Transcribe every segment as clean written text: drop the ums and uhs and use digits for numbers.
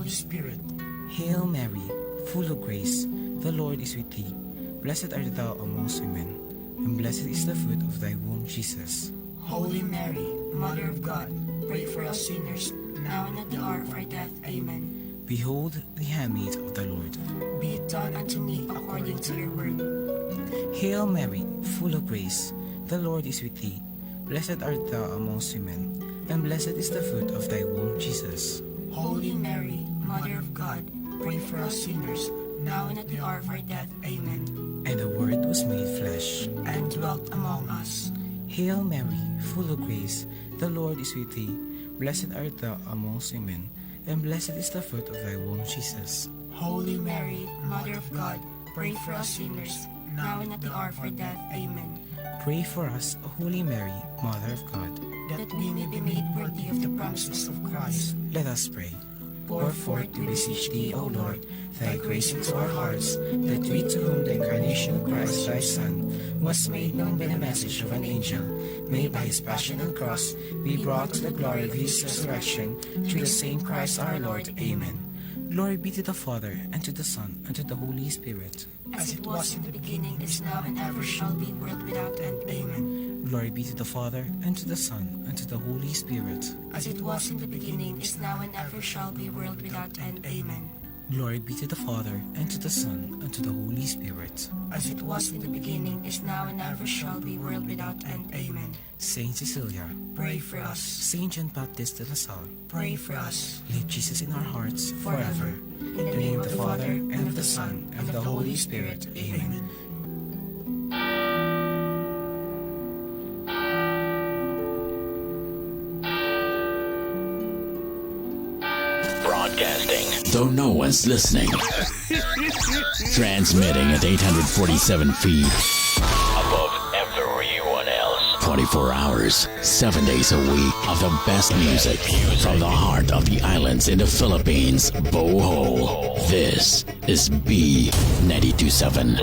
Holy Spirit. Hail Mary, full of grace, the Lord is with thee. Blessed art thou amongst women, and blessed is the fruit of thy womb, Jesus. Holy Mary, Mother of God, pray for us sinners, now and at the hour of our death. Amen. Behold the handmaid of the Lord. Be it done unto me according to your word. Hail Mary, full of grace, the Lord is with thee. Blessed art thou amongst women, and blessed is the fruit of thy womb, Jesus. Holy Mary, Mother of God, pray for us sinners, now and at the hour of our death. Amen. And the Word was made flesh, And dwelt among us. Hail Mary, full of grace, the Lord is with thee. Blessed art thou amongst women, and blessed is the fruit of thy womb, Jesus. Holy Mary, Mother of God, pray for us sinners, now and at the hour of our death. Amen. Pray for us, O Holy Mary, Mother of God. That we may be made worthy of the promises of Christ. Let us pray. Pour forth, we beseech thee, O Lord, thy grace into our hearts, that we to whom the incarnation of Christ thy Son was made known by the message of an angel, may by his passion and cross be brought to the glory of his resurrection, through the same Christ our Lord. Amen. Glory be to the Father, and to the Son, and to the Holy Spirit. As it was in the beginning, is now, and ever shall be, world without end. Amen. Glory be to the Father, and to the Son, and to the Holy Spirit. As it was in the beginning, is now, and ever shall be, world without end. Amen. Glory be to the Father, and to the Son, and to the Holy Spirit. As it was in the beginning, is now, and ever shall be, world without end. Amen. Saint Cecilia, Pray for us. Saint John Baptist de La Salle, Pray for us. leave Jesus in our hearts Forever. In the name of the Father, and of the Son, and of the Holy Spirit. Amen. Broadcasting, though no one's listening. Transmitting at 847 feet above everyone else. 24 hours, 7 days a week of the best music from the heart of the islands in the Philippines, Bohol. This is B92.7.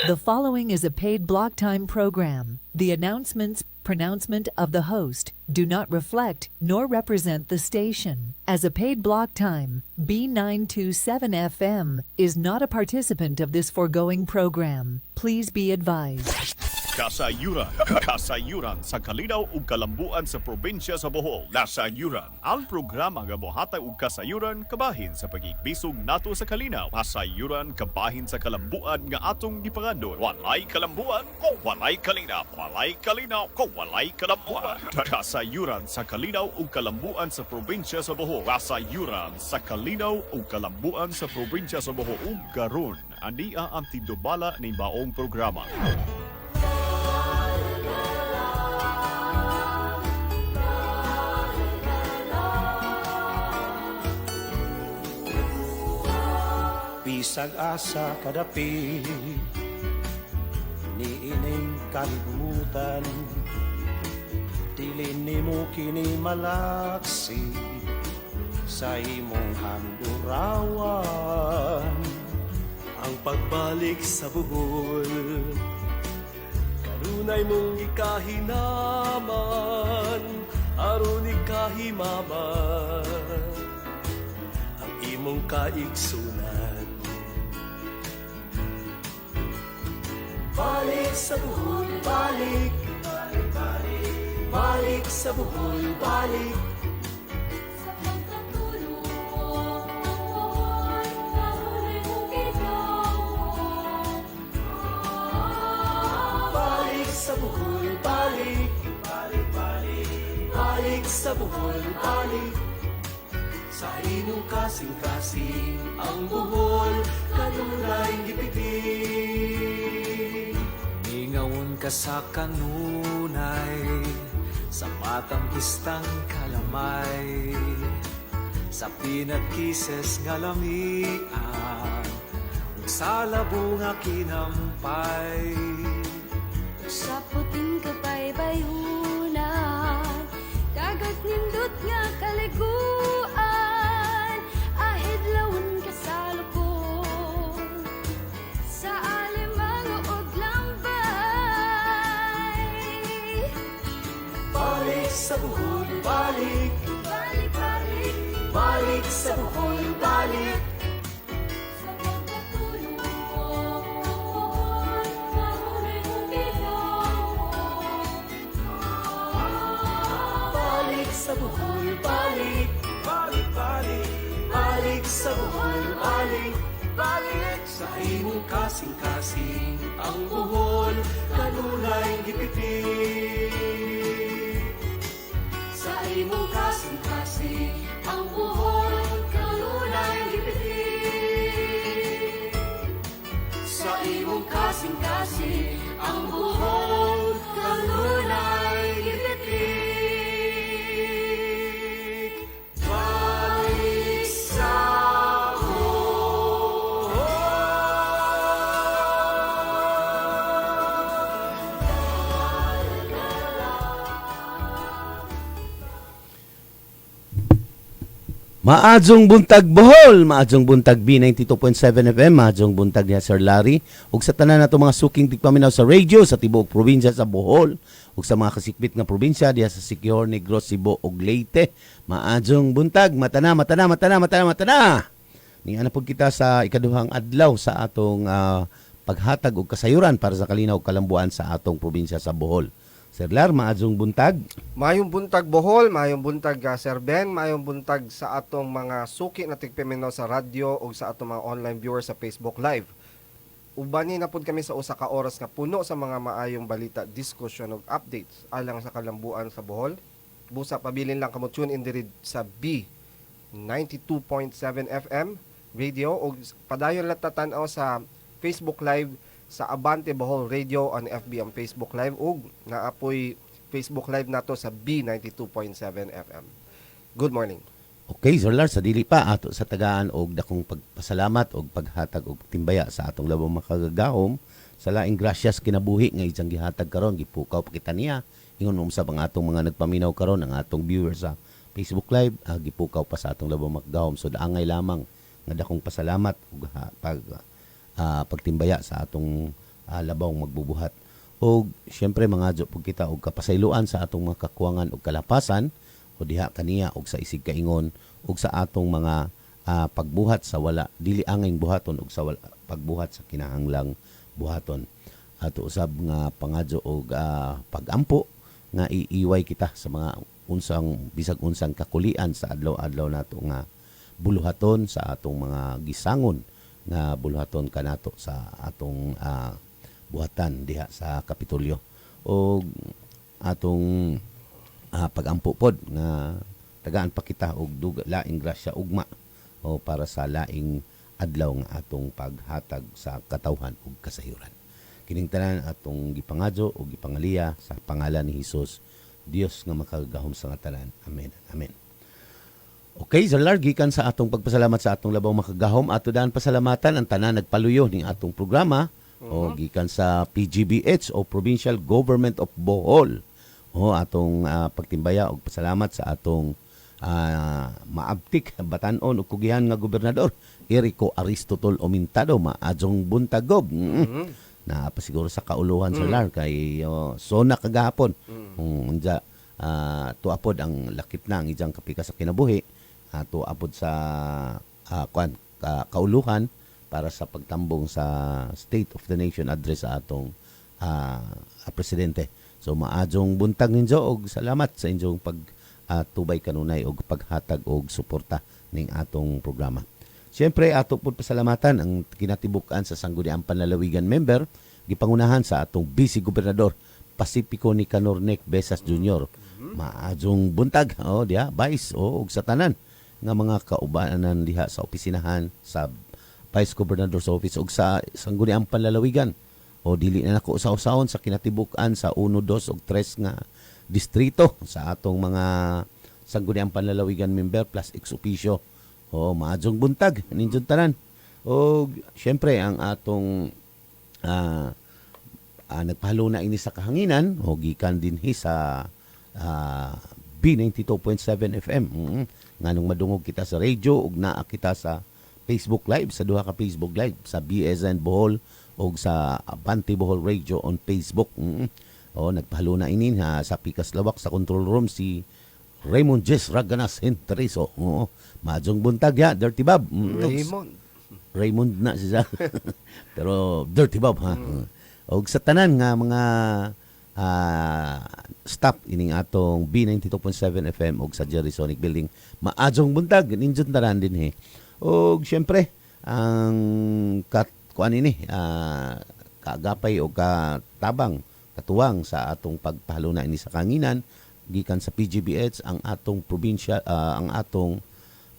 The following is a paid block time program. The announcements, pronouncement of the host do not reflect nor represent the station. As a paid block time, B927 FM is not a participant of this foregoing program. Please be advised. Kasayuran sa kalinaw ug kalambuan sa probinsya sa Bohol. Kasayuran, ang programa nga mohatag og kasayuran kabahin sa pagigbisog nato sa kalinaw. Kasayuran kabahin sa kalambuan nga atong gipangandon. Walay kalambuan o walay kalinaw. Walay kalinaw o walay kalambuan. Kasayuran sa kalinaw ug kalambuan sa probinsya sa Bohol. Kasayuran sa kalinaw ug kalambuan sa probinsya sa Bohol. Ug karon ania ang tindubala ni baong programa. Bisag asa kadapi niining kalibutan, dili nimo kini malaksi sa imong handurawan. Ang pagbalik sa Bohol, kanunay mong ikahinaman, aron ikahimaman ang imong kaigsunan. Balik sa Bohol, balik, balik, balik, balik sa Bohol, balik. Sa pagkatulong, kahulay mong ginawa. Balik sa Bohol, balik, balik, balik, balik sa Bohol, balik. Sa inyong kasing-kasing ang Bohol, kanunay gipitig. Ingawon ka sa kanunay, sa matang istang kalamay, sa pinagkises nga lamian, ug sa labo nga kinampay. Sa puting kapaybayunan, dagat nindot nga kaliguan, ahid lawon ka sa lukon, sa alimang og lambay. Balik sa Bohol, balik, Balik, balik, balik sa Bohol, sa Bohol, balik, balik, balik, balik sa Bohol, balik, balik sa imong kasing-kasing ang Bohol, kanunay gipitik. Sa imong kasing-kasing ang Bohol, kanunay gipitik. Sa imong kasing-kasing ang Bohol, kanunay gipitik. Balik sa Maadjong buntag Bohol, maadjong buntag B92.7 FM, maadjong buntag niya Sir Larry, ug sa tanan nato mga suking tigpaminaw sa radio sa tibuok probinsya sa Bohol, ug sa mga kasikbit nga probinsya diha sa Siquijor, Negros, Cebu ug Leyte. Maadjong buntag, matana. Niana pud kita sa ikaduhang adlaw sa atong paghatag og kasayuran para sa kalinaw ug kalambuan sa atong probinsya sa Bohol. Sir Lar, maadjong buntag. Mayong buntag Bohol, mayong buntag Sir Ben, mayong buntag sa atong mga suki na tigpaminaw sa radyo o sa atong mga online viewers sa Facebook Live. Ubani na pud kami sa usa ka oras nga puno sa mga maayong balita, diskusyon ug updates alang sa kalambuan sa Bohol. Busa pabilin lang kamo tune in diri sa B 92.7 FM radio ug padayon lang tatan-aw sa Facebook Live sa Abante Bohol Radio on FB ang Facebook Live ug naapoy Facebook Live nato sa B92.7 FM. Good morning. Okay, Sir Lars, sa dili pa ato sa tagaan og dakong pagpasalamat og paghatag og timbaya sa atong labang makagagahom sa laing grasyas kinabuhi nga ijang gihatag karon, gipukaw pa kita niya. Ingon umsa ang atong mga nagpaminaw karon, ang atong viewers sa Facebook Live, gipukaw pa sa atong labang makagagahom. So daangay lamang nga dakong pasalamat ug pagtimbaya sa atong labawng magbubuhat. O syempre mga adyo po kita og kapasayloan sa atong mga kakuwangan og kalapasan o diha kaniya og sa isig kaingon og sa atong mga pagbuhat sa wala dili angayng buhaton og sa wala, pagbuhat sa kinahanglang buhaton. Ato usab nga pangadyo og pagampo nga iiway kita sa mga unsang bisag unsang kakulian sa adlaw-adlaw nato nga buluhaton sa atong mga gisangon nga buluhaton kanato sa atong buhatan diha sa Kapitolyo o atong pagampo pod nga tagaan pa kita og laing grasya ugma o para sa laing adlaw nga atong paghatag sa katawhan ug kasayuran. Kining tanan atong gipangadyo ug gipangaliya sa pangalan ni Hesus, Dios nga makagahom sa nga tanan. Amen. Amen. Okay, Sir Lar, gikan sa atong pagpasalamat sa atong labaw makagahom, ato daan pasalamatan ang tanan nagpaluyo ning atong programa o gikan sa PGBH o Provincial Government of Bohol. O atong pagtimbaya og pasalamat sa atong maabtik batan-on ug kugihan nga gobernador Erico Aristotol Omintado, maadjong buntagob. Na pasiguro sa kauluhan Sir Lar kay sona kagahapon. Unja tuapod ang lakip na ang ijang kapika sa kinabuhi. Tuapod sa kauluhan para sa pagtambong sa State of the Nation address sa atong presidente. So maadjong buntag ninyo og salamat sa inyong pagtubay kanunay og paghatag og suporta ning atong programa. Siyempre ato pud pasalamatan ang kinatibukan sa Sangguniang Panlalawigan member gipangunahan sa atong Vice Gobernador Pacifico Nicanor Nec Besas Jr. Maadjong buntag diha Vice og sa tanan nga mga kaubanan diha sa opisinahan sa Vice Governor's Office ug sa Sangguniang Panlalawigan. O dili na nako usaw-usawon sa kinatibukan sa 1, 2 ug 3 nga distrito sa atong mga Sangguniang Panlalawigan member plus ex officio. O maadjong buntag ninyo tanan. O syempre ang atong nagpahalo na ini sa kahanginan o gikan dinhi sa B92.7 FM. Nganong madungog kita sa radio ug naa kita sa Facebook Live, sa duha ka Facebook Live sa BSN Bohol ug sa Abante Bohol Radio on Facebook. Nagpahalo na ini sa Pikas Lawak sa control room si Raymond Jess Raganas Henterizo. Maadjong buntag ya, Dirty Bob. Raymond na siya. Pero Dirty Bob ha. Og sa tanan nga mga stop ining atong B92.7 FM og sa Jerry Sonic Building. Maadjong buntag ninjud tanan din Og syempre ang kuan ini kaagapay o katabang katuwang sa atong pagpahaluna ini sa kanginan gikan sa PGBH ang atong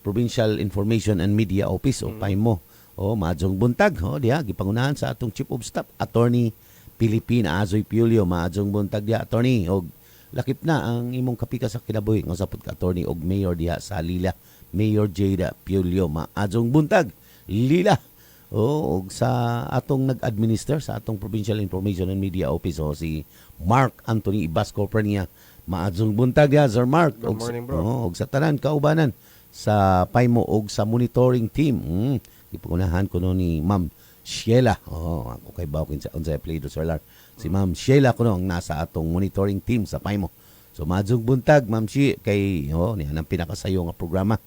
Provincial Information and Media Office o PAIMO. Maadjong buntag diha gipangunahan sa atong Chief of Staff Attorney Pilipina Azoy Piulio. Maadjong buntag diha attorney og lakip na ang imong kapika sa kinabuhi nga usapod ka attorney og mayor diha sa Lila, Mayor Jada Piulio. Maadjong buntag Lila. Og sa atong nag-administer sa atong Provincial Information and Media Office si Mark Anthony Ibasco Pernia. Maadjong buntag diha Sir Mark. Good morning, bro. Og sa tanan kaubanan sa PAIMO og sa monitoring team. Ipangunahan ko no ni Ma'am Sheila. Ako kay Bawkin sa unsay apelyido Sir Lar. Si Ma'am Sheila kuno ang nasa atong monitoring team sa PAIMO. So maadjong buntag Ma'am She kay niya ang pinakasayo nga programa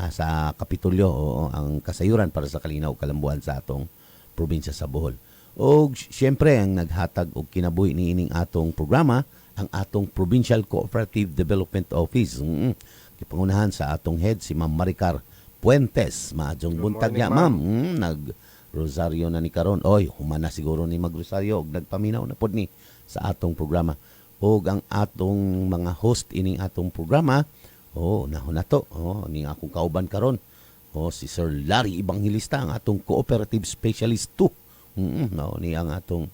sa Kapitolyo ang kasayuran para sa kalinaw kalambuan sa atong probinsya sa Bohol. Og syempre ang naghatag og kinabuhi niining atong programa ang atong Provincial Cooperative Development Office. Kipangunahan sa atong head si Ma'am Maricar Puentes. Maadjong buntag niya ma'am. Nag-rosaryo na ni karon. Humana siguro ni mag-rosaryo og nagpaminaw na pod ni sa atong programa. Og ang atong mga host ining atong programa, nahon na to. Ning akong kauban karon. Si Sir Larry Evangelista, ang atong Cooperative Specialist 2. Ni ang atong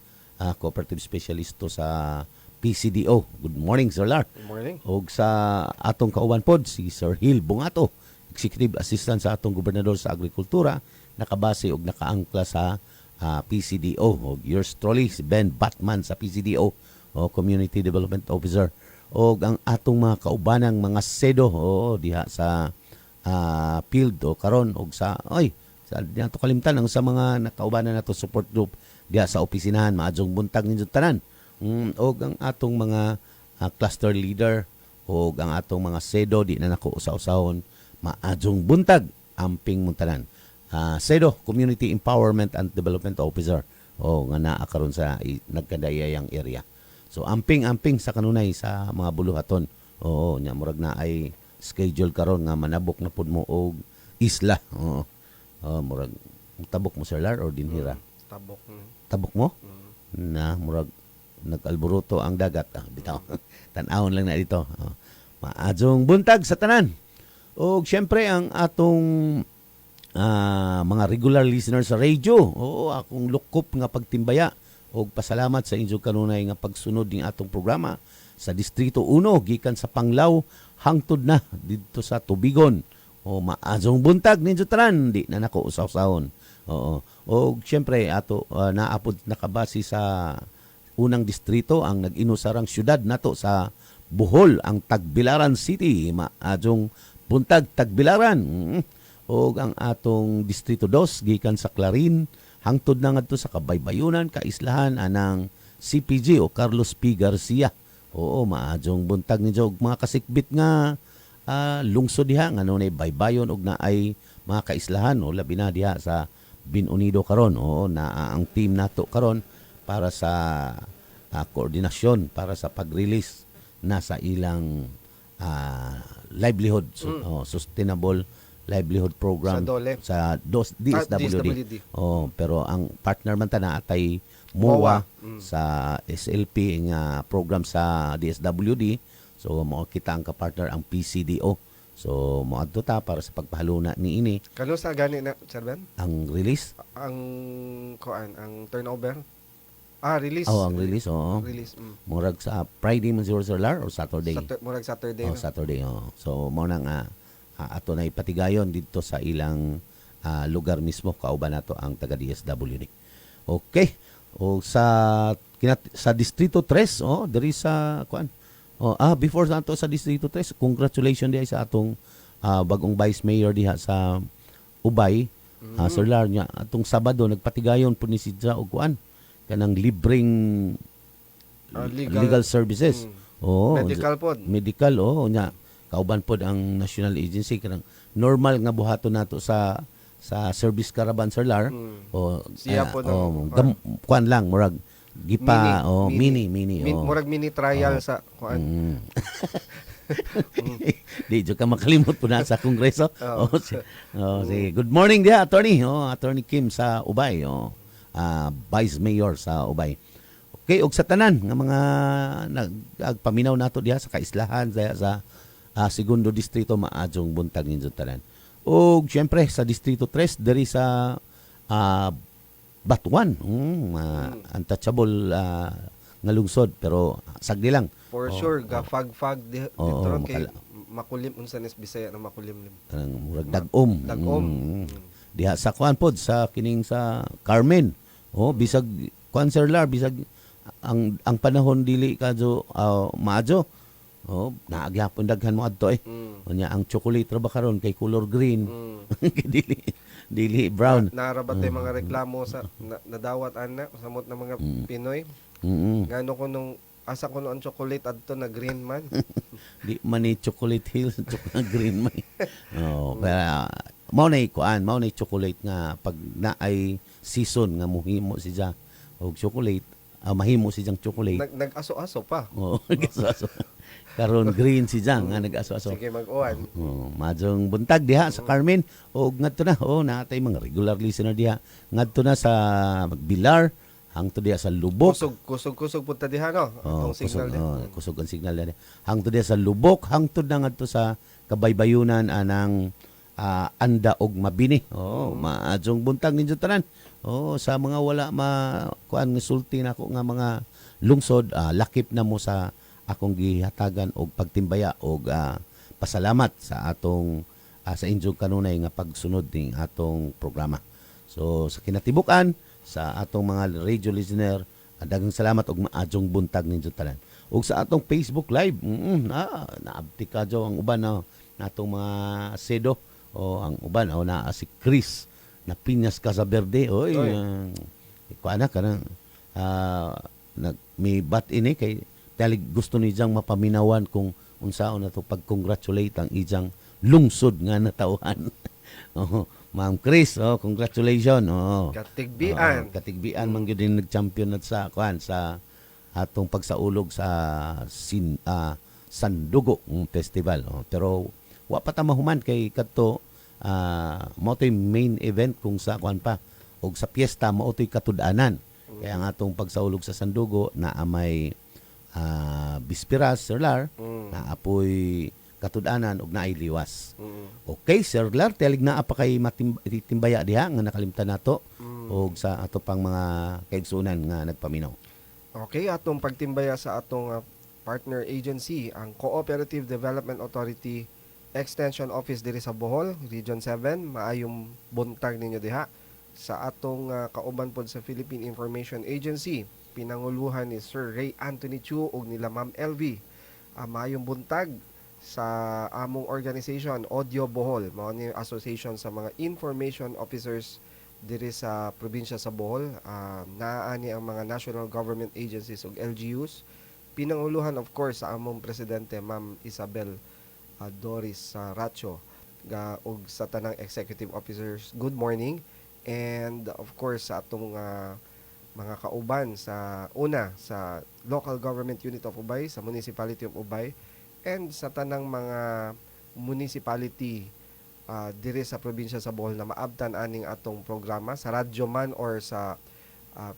Cooperative Specialist to sa PCDO. Good morning, Sir Lar. Good morning. Og sa atong kauban pod, si Sir Hill Bungato, Executive Assistant sa atong Gobernador sa Agrikultura, nakabase og nakaangkla sa PCDO. Og yours truly, si Ben Batman sa PCDO, Community Development Officer. Og ang atong mga kaubanang mga SEDO diha sa field karon og sa diha to kalimtan ang sa mga nakaubanan nato support group diha sa opisinahan. Maadjong buntag ninyo tanan. Og ang atong mga cluster leader og ang atong mga SEDO di na nako usa-usahon. Maadjong buntag amping muntanan. SEDO, Community Empowerment and Development Officer. Nga naa karon sa nagkadayayang area. So amping sa kanunay sa mga buluhaton. Nya murag na ay schedule karon nga manabok na pud mo og isla. Murag tabok mo Sir Lar or dinhira. Tabok mo? Na murag nag-alboruto ang dagat. Bitaw. Tan-awon lang na dito. Maadjong buntag sa tanan. O syempre ang atong mga regular listeners sa radio. Akong lukop nga pagtimbaya og pasalamat sa inyo kanunay nga pagsunod ning atong programa sa Distrito 1 gikan sa Panglao hangtod na dito sa Tubigon. Maadjong buntag ninyo tanan di na nako usaw-usahon. Og syempre ato naapod nakabase sa unang distrito ang nag-inusarang syudad nato sa Bohol ang Tagbilaran City. Maadjong buntag Tagbilaran. Og ang atong Distrito 2 gikan sa Clarin hangtod na ngadto sa Kabaybayunan, Kaislahan anang CPG o Carlos P. Garcia. Maadjong buntag ninyo og mga kasikbit nga lungsod diha nga nunay baybayon og naay mga kaislahan labi na diha sa Binunido karon. Na ang team nato karon para sa koordinasyon para sa pag-release na sa ilang livelihood sustainable livelihood program sa DSWD. Pero ang partner man ta na atay MOA sa SLP nga program sa DSWD. So mo kita ang ka-partner ang PCDO. So mo adto ta para sa pagpahaluna niini. Kano sa gani na Sir Ben? Ang release? Ang turnover? Release. Ang release, Release. Murag sa Friday man siguro Sir Lar or Saturday? Murag Saturday. Saturday. So mo nang ato na ipatigayon dito sa ilang lugar mismo kauban nato ang taga DSWD. Okay. O sa Distrito 3, diri sa before nato sa Distrito 3, congratulations diha sa atong bagong Vice Mayor diha sa Ubay. Sir Lar nya atong Sabado nagpatigayon pud ni Sidra og kanang libreng legal services. Medical pod. Medical nya kauban pod ang national agency kanang normal nga buhaton nato sa service caravan Sir Lar. Siya pod kuan lang murag gipa mini Murag mini trial Oh. sa kuan. Di jo ka makalimot po na sa kongreso. Oo. Sige. Good morning dia, attorney. Attorney Kim sa Ubay. Vice Mayor sa Ubay. Okay, og sa tanan nga mga nagpaminaw nato diha sa kaislahan sa segundo distrito maadjong buntag ninyo tanan. Og syempre sa distrito 3 diri sa Batuan, untouchable nga lungsod pero sagdi lang. For sure, gafag-fag dito ron kay makala- makulim unsa nis Bisaya na makulimlim. Kanang murag dagom. Dagom. Diha sa kuan pod sa kining sa Carmen. Bisag kuan sirlar bisag ang panahon dili kadyo maadyo. Naagyapon daghan mo adto Unya ang chocolate ra ba karon kay color green. dili brown. Narabat mga reklamo sa nadawat ana samot na mga Pinoy. Ngano ko nung asa ko ang chocolate adto na green man. Di man ni chocolate hills, chocolate green man. Kaya mao na chocolate nga pag naay season nga mohimo siya og chocolate, mahimo siyang chocolate. Nag-aso-aso pa. Nag-aso-aso. Karon green siya nga nag-aso-aso. Sige mag-uwan. Majong buntag diha sa Carmen og ngadto na natay mga regular listener diha. Ngadto na sa Bilar hangtod diha sa Lubok. Kusog punta diha no. Atong signal diha. Kusog ang signal diha. Hangtod diha sa Lubok, hangtod na ngadto sa Kabaybayunan anang Anda og Mabini. Maadjong buntag ninyo tanan. Sa mga wala kuan nga sulti nako nga mga lungsod, lakip na mo sa akong gihatagan og pagtimbaya og pasalamat sa atong sa inyong kanunay nga pagsunod ning atong programa. So sa kinatibukan sa atong mga radio listener, daghang salamat og maadjong buntag ninyo tanan. Ug sa atong Facebook Live, naabti kadyo ang uban natong mga sedo ang uban naa si Chris na Piñas Casaverde. Kuan na kanang may bat ini kay talig gusto ni jang mapaminawan kung unsaon na to pag-congratulate ang ijang lungsod nga natauhan. Ma'am Chris, congratulations. Katigbian. Katigbian man gyud din nag-champion at sa kuan sa atong pagsaulog sa Sandugo Festival. Pero wa pa ta mahuman kay kadto mao toy main event kung sa kuan pa og sa piyesta mao toy katud-anan. Kaya ang atong pagsaulog sa Sandugo na may Bispiras, Sirlar, na apoy katud-anan ug naay liwas. Okay, Sirlar, telig naa pa kay matimbaya diha nga nakalimtan nato og sa ato pang mga kaigsunan nga nagpaminaw. Okay, atong pagtimbaya sa atong partner agency, ang Cooperative Development Authority Extension Office diri sa Bohol, Region 7, maayong buntag ninyo diha sa atong kauban pod sa Philippine Information Agency. Pinanguluhan ni Sir Ray Anthony Chu ug nila Ma'am LV. Maayong buntag sa among organization Audio Bohol, mao ni association sa mga information officers diri sa probinsya sa Bohol. Naa ni ang mga national government agencies ug LGUs. Pinanguluhan of course sa among presidente Ma'am Isabel Doris Racho ug sa tanang executive officers. Good morning. And of course sa atong mga kauban sa sa local government unit of Ubay, sa municipality of Ubay, and sa tanang mga municipality dire sa probinsya sa Bohol na maabtan aning atong programa sa radyo man or sa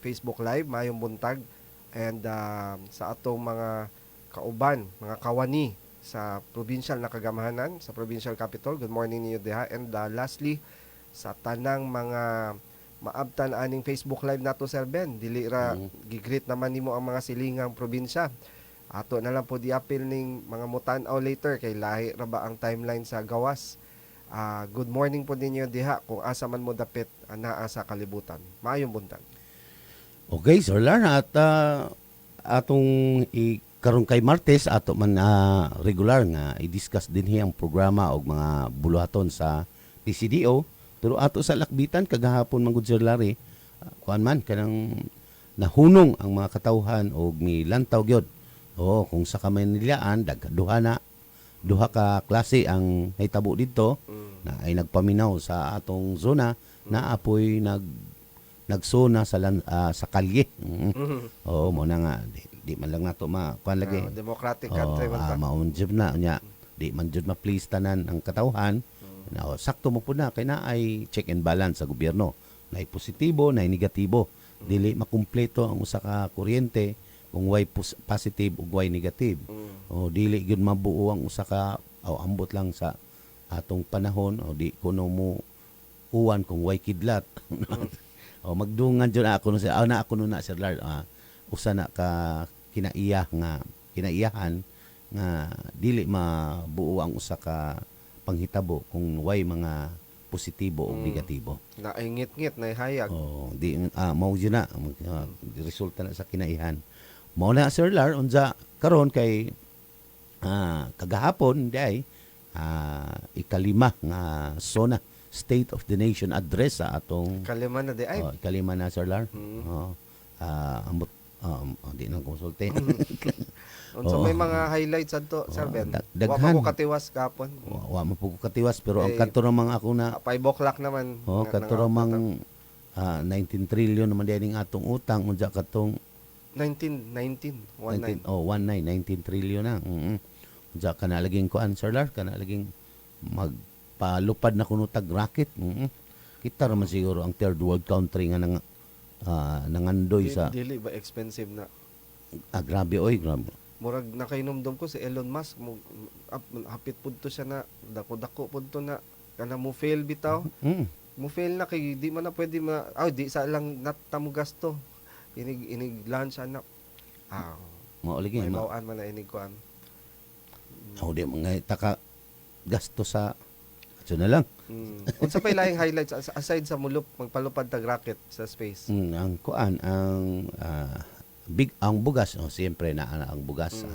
Facebook Live, mayong buntag. And sa atong mga kauban, mga kawani sa provincial na kagamahanan, sa provincial capital, good morning ninyo diha. And lastly, sa tanang mga maabtan aning Facebook Live nato, Sir Ben, dili ra gigreet naman nimo ang mga silingang probinsya. Ato na lang po diapil ning mga mutan-aw later kay lahi ra ba ang timeline sa gawas. Good morning po ninyo diha kung asa man mo dapit naa sa kalibutan. Maayong buntag. Okay, Sir Lar, at atong karon kay Martes ato man regular nga i-discuss dinhi ang programa og mga buluhaton sa PCDO. Pero ato sa lakbitan kagahapon man gud Sir Larry, kuan man kanang nahunong ang mga katawhan og milantaw gyud. Kung sa Kamaynilaan duha ka klase ang nahitabo didto na ay nagpaminaw sa atong zona na apoy nagsuna sa kalye. Oo, mo na nga di man lang nato kuan lagi. Democratic country man ta. Maun jud na nya. Di man jud ma-please tanan ang katawhan. Sakto mo po na kay na ay check and balance sa gobyerno. Nay positibo, nay negatibo. Dili makumpleto ang usa ka kuryente kung way positive ug way negative. O dili gyud mabuo ang usa ka ambot lang sa atong panahon o di kuno mo uwan kung way kidlat. O magdungan jud ako no sa na ako no na Sir Lard usa na ka kinaiyahan nga dili mabuo ang usa ka panghitabo kung way mga positibo o negatibo. Naingit-ngit na hayag. Oh, di mao yun na resulta na sa kinaihan. Mao na Sir Lard unsa karon kay kagahapon day ikalima nga SONA State of the Nation address sa atong Kalima na di ay. Ikalima na Sir Lard. Ambot di nang konsulte. Unsa may mga highlights adto Sir Ben? Wa daghan. ko katiwas kapon. Wa man po ko katiwas pero ang kanto namang ako na 5 o'clock naman. kanto namang 19 trillion naman dining atong utang unsa katong 19 19 trillion na. Unsa kana laging kuan Sir Lard kana laging magpalupad na kuno tag rocket. Kita ra man siguro ang third world country nga nangandoy sa dili ba expensive na? grabe grabe. Murag nakainomdom ko si Elon Musk hapit pud to siya na dako pud to na kana mo fail bitaw. Mo fail na kay di man na pwede di sa lang natamo gasto. Inig lunch na. Mao lagi may bawaan man na inig kuan. Di mga taka gasto sa na lang. Unsa pay laing highlights aside sa mulop magpalupad tag rocket sa space? Ang kuan ang ang bugas siyempre na ang bugas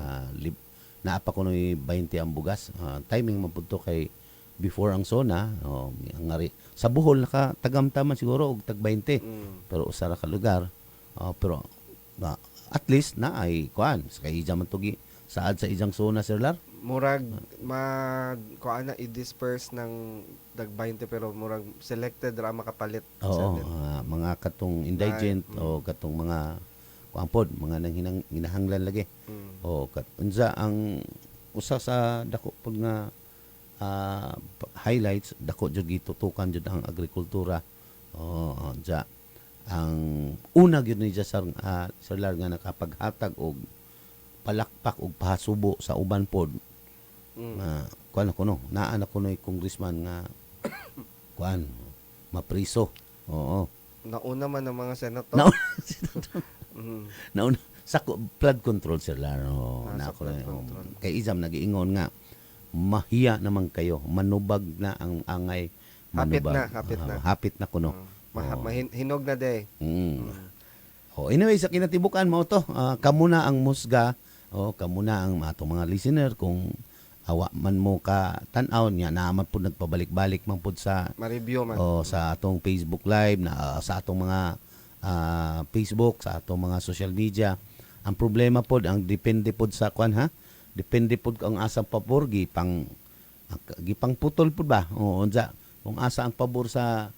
naapa ko noy 20 ang bugas timing mapudto kay before ang SONA ang sa Bohol nakatagamtaman siguro og tag 20 pero usara ka lugar pero at least na ay kuan sa kay man tugi saad sa ijang SONA Sir Lard. Murag kuan na i-disperse ng dag 20 pero murag selected ra makapalit. Mga katong indigent o katong mga kuampod mga nang hinahanglan lagi. Unsa ang usa sa dako pag nga highlights dako jud gitutukan jud ang agrikultura. Ang una gyud ni Sir Lard nga nakapaghatag og palakpak og pahasubo sa uban pod. Kuan ako no, naan ako no congressman nga kuan mapriso. Nauna man ang mga senator. Nauna sa flood control Sir Lard. Na ako kay Izam nagiingon nga mahiya naman kayo, manubag na ang angay. Hapit na kuno. Hinog na day. Anyway, sa kinatibukan mo to, kamo na ang musga, kamo na ang atong mga listener kung awa man mo ka tan-aw niya naman po nagpabalik-balik man po sa ma-review man sa atong Facebook Live na sa atong mga Facebook, sa atong mga social media. Ang problema po ang depende po sa depende po ang asang pabor gipang putol po ba unsa kung asa ang pabor sa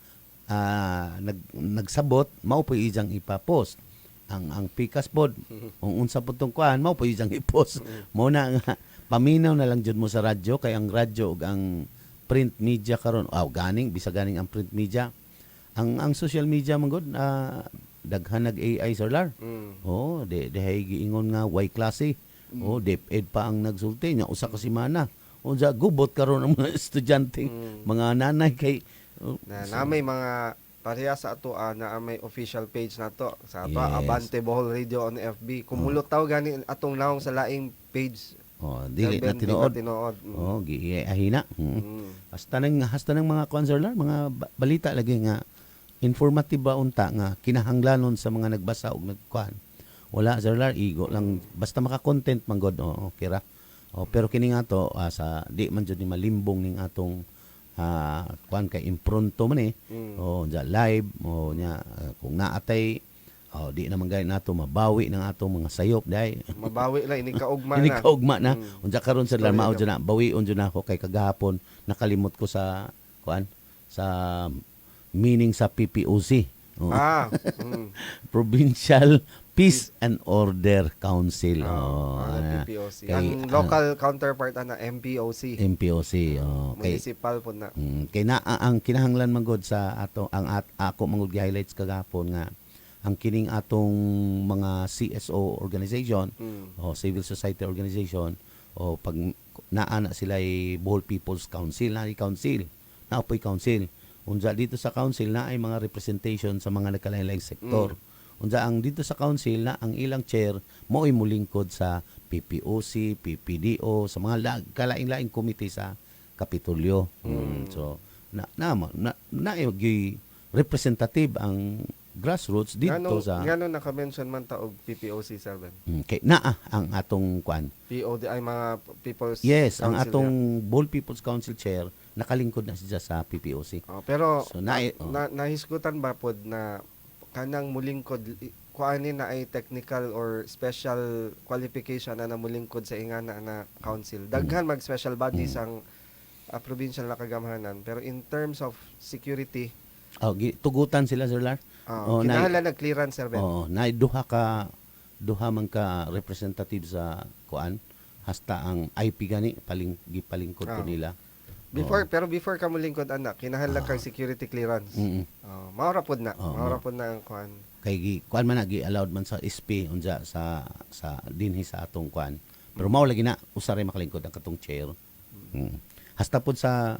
nagsabot mao po ijang ipa-post ang pikas pod kung unsa po tong kuan mao po ijang i-post mo na nga paminaw na lang jud mo sa radyo kay ang radyo ug ang print media karon ganing ganing ang print media ang social media man gud daghan nag AI Sir Lard. Dehay giingon nga Y klase. DepEd pa ang nagsulti nya usa ka semana. Unsa gubot karon ang mga estudyante, mga nanay kay na may mga pareha sa ato na may official page nato sa ato Abante Bohol Radio on FB. Kumulot taw gani atong naong sa laing page. Dili na tinuod. Giahina. Hasta nang mga konserlar, mga balita lagi nga informative ba unta nga kinahanglanon sa mga nagbasa og nagkuan. Wala Sir Lard, igo lang basta maka-content man god okay ra. Pero kini nga to sa di man jud ni malimbong ning atong kuan kay impronto man live nya kung naatay di naman gayud nato mabawi ng atong mga sayop day. Mabawi lang ini kaugma na. Unsa karon Sir Lard mao jud na bawion jud nako kay kagahapon nakalimot ko sa kuan sa meaning sa PPOC Oo. Mm. Provincial Peace and Order Council. PPOC. kay, Ang local counterpart na MPOC. MPOC. Kay, Municipal po na. kay na ang kinahanglan manggod sa ato ako manggod highlights kagapon nga ang kining atong mga CSO organization o civil society organization o pag naana sila ay Bohol People's Council, napoy council. Unsa dito sa council na ay mga representation sa mga nagkalain-laing sektor. Unsa ang dito sa council na ang ilang chair mo'y mulingkod sa PPOC, PPDO, sa mga kalain-laing committee sa Kapitolyo. So representative ang grassroots dito sa Ngano naka-mention man ta og PPOC 7. kay naa ang atong kwan. POD ay mga People's Yes, ang Council atong Bohol People's Council chair nakalingkod na siya sa PPOC. pero So, nahisgutan ba pod na kanang mulingkod kuanin na ay technical or special qualification na namulingkod sa ingana na council. Daghan mag special bodies ang provincial na kagamhanan, pero in terms of security tugutan sila Sir Lar. kinahanglan nag-clearance, Sir Ben. Na duha man ka representative sa kuan hasta ang IP gani gipalingkod ko nila. Before ka mulingkod anak, kinahanglan kang security clearance. Maura pod na ang kuan. Kay kuan man gi allowed man sa SP unja sa dinhi sa atong kuan. Pero mao lagi na usare makalingkod ang katong chair. Hasta pod sa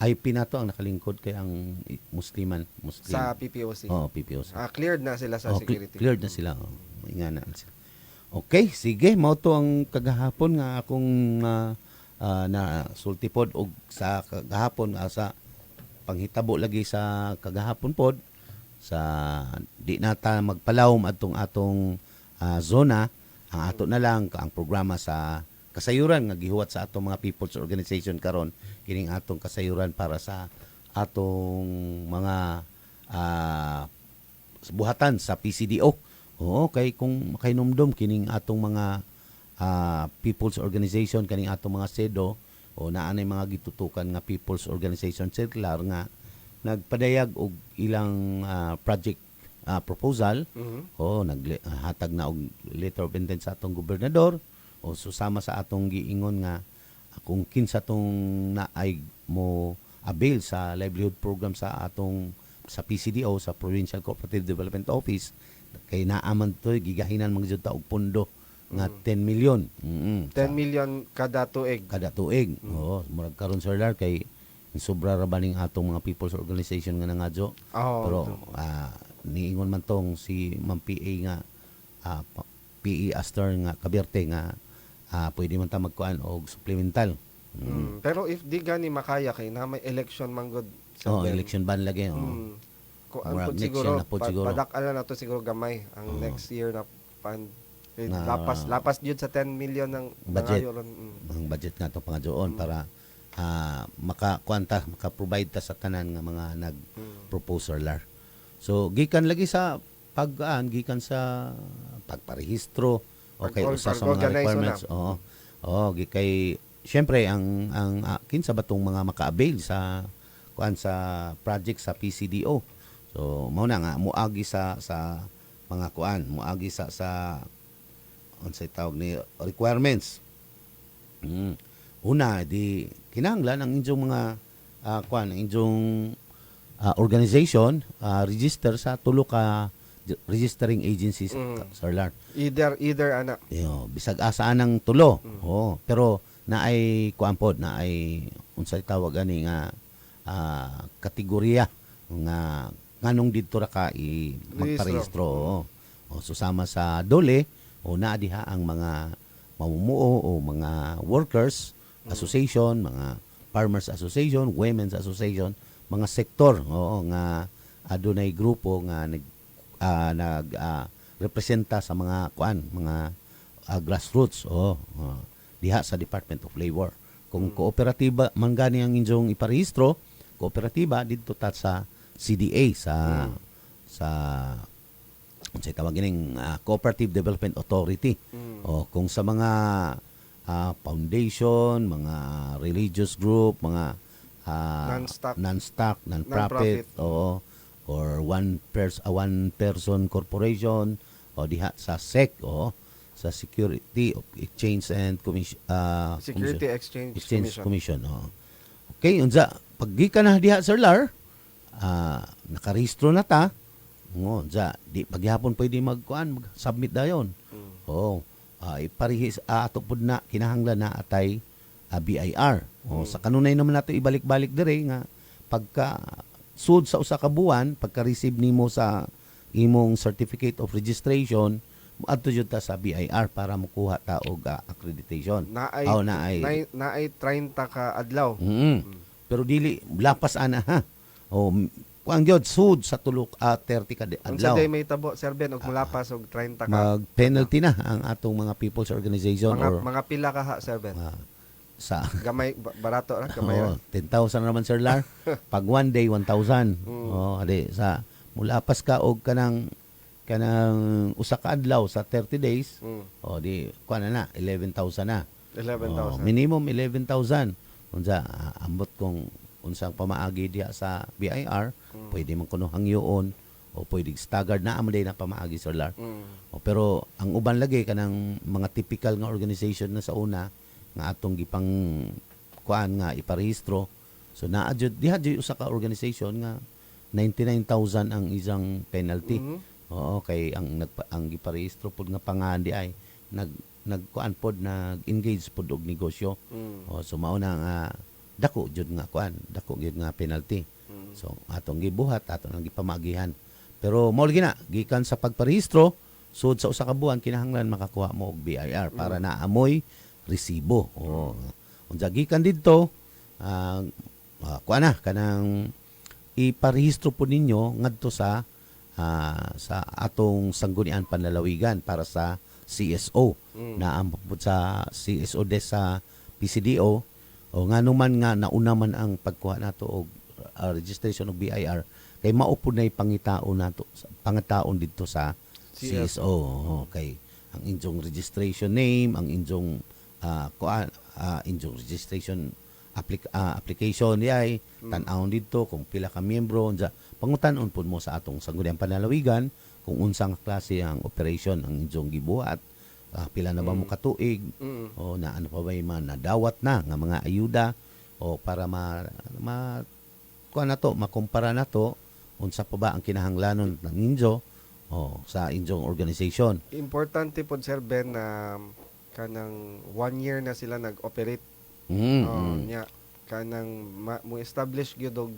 IP na to ang nakalingkod kay ang Muslim Sa PPOC. PPOC. Cleared na sila sa security. Cleared na sila. Ingana na sila. Okay, sige, mao to ang kagahapon nga akong na sultipod og sa kagahapon sa panghitabo lagi sa kagahapon pod sa di nata magpalawom atong zona ang ato na lang ang programa sa kasayuran nga gihuwat sa atong mga people's organization karon kining atong kasayuran para sa atong mga buhatan sa PCDO. Kay kung makainomdom kining atong mga people's organization kaning atong mga SEDO naanay mga gitutukan nga people's organization circular nga nagpadayag og ilang project proposal naghatag na og letter of intent sa atong gobernador susama sa atong giingon nga kung kinsa tong naay mo avail sa livelihood program sa atong sa PCDO sa Provincial Cooperative Development Office kay naaman to gigahinan mga jud ta og pondo nga 10 million. 10 million kada tuig. Murag karon Sir Lar kay sobra ra ba ning atong mga people's organization nga nangadyo. Pero niingon man tong si Ma'am PA nga PE Astor nga Kaberte nga pwede man ta magkuan og supplemental. Pero if di gani makaya kay na may election manggod election ban lagi. Ang siguro padak-ala na to siguro gamay ang next year na lapas jud sa 10 million ng budget. Ang budget nga to pangadyoon para maka-provide ta sa tanan nga mga nag-proposal lar. So gikan lagi sa gikan sa pagparehistro usa sa mga requirements. Kay syempre ang kinsa batong mga maka-avail sa project sa PCDO. So mao na nga muagi sa mga muagi sa unsay tawag ni requirements. Una di kinahanglan ang inyong mga inyong organization register sa tulo ka registering agencies Sir Lar. Either ana. Bisag asaan ang tulo. Pero naay pod naay unsay tawag ani nga kategorya nga nganong didto ra ka magparehistro. Susama sa DOLE na diha ang mga mamumuo o mga workers association, mga farmers association, women's association, mga sektor nga adunay grupo nga nag representa sa mga mga grassroots diha sa Department of Labor. Kung kooperatiba man gani ang inyong iparehistro, kooperatiba didto ta sa CDA sa unsay tawag gining Cooperative Development Authority. Kung sa mga foundation, mga religious group, mga non-stock, non-profit, or one person corporation o diha sa SEC o sa Security of Exchange and Commission Security Exchange Commission. Okay, unsa pag gikan na diha Sir Lar, nakarehistro na ta. Unsa di paghapon pwede mag-submit dayon. Iparihis ato pud na kinahanglan na atay BIR. Sa kanunay naman nato ibalik-balik dire nga pagka sud sa usa ka buwan, pagka-receive nimo sa imong certificate of registration, adto jud ta sa BIR para makuha ta og accreditation. Naay 30 ka adlaw. Pero dili lapas ana ha. Kuang gyud sud sa tulo 30 ka adlaw. Unsa day may tabo Sir Ben og mulapas og 30 ka. Mag-penalty na ang atong mga people's organization mga pila ka ha Sir Ben. Sa gamay barato ra gamay. 10,000 naman Sir Lar. Pag one day 1,000. Adi sa mulapas ka og kanang usa ka adlaw sa 30 days. Di kuan na 11,000 na. 11,000. Minimum 11,000. Unsa ambot kung unsang pamaagi diha sa BIR, pwede man kuno hangyoon o pwede staggered na amo na pamaagi Sir Lar. Pero ang uban lagi kanang mga typical nga organization na sa una nga atong gipang kuan nga iparehistro. So naa jud diha jud usa ka organization nga 99,000 ang isang penalty. Kay ang giparehistro pud nga pangan di ay nagkuan pod nag-engage pod og negosyo. So mao na nga dako jud nga kuan, dako jud nga penalty. So atong gibuhat, atong gipamagihan. Pero mao lagi na gikan sa pagparehistro, sud sa usa ka buwan kinahanglan makakuha mo og BIR para naamoy resibo. Unsa gikan didto, kuan na kanang iparehistro po ninyo ngadto sa atong sanggunian panlalawigan para sa CSO na ambot sa CSO des sa PCDO o nganuman nga nauna man ang pagkuha nato og registration og BIR kay mao pud nay pangitaon nato pangataon didto sa CSO. Kay ang inyong registration name, ang inyong inyong registration application ay tan-awon didto kung pila ka miyembro unsa pangutan-on pud mo sa atong sangguniang panlalawigan kung unsang klase ang operation ang inyong gibuhat, pila na ba mo katuig o na ano pa ba man nadawat na nga mga ayuda o para kuan nato makumpara nato unsa pa ba ang kinahanglanon ng inyo sa inyong organization. Importante po Sir Ben na kanang 1 year na sila nag-operate. Nya kanang mo establish gyud og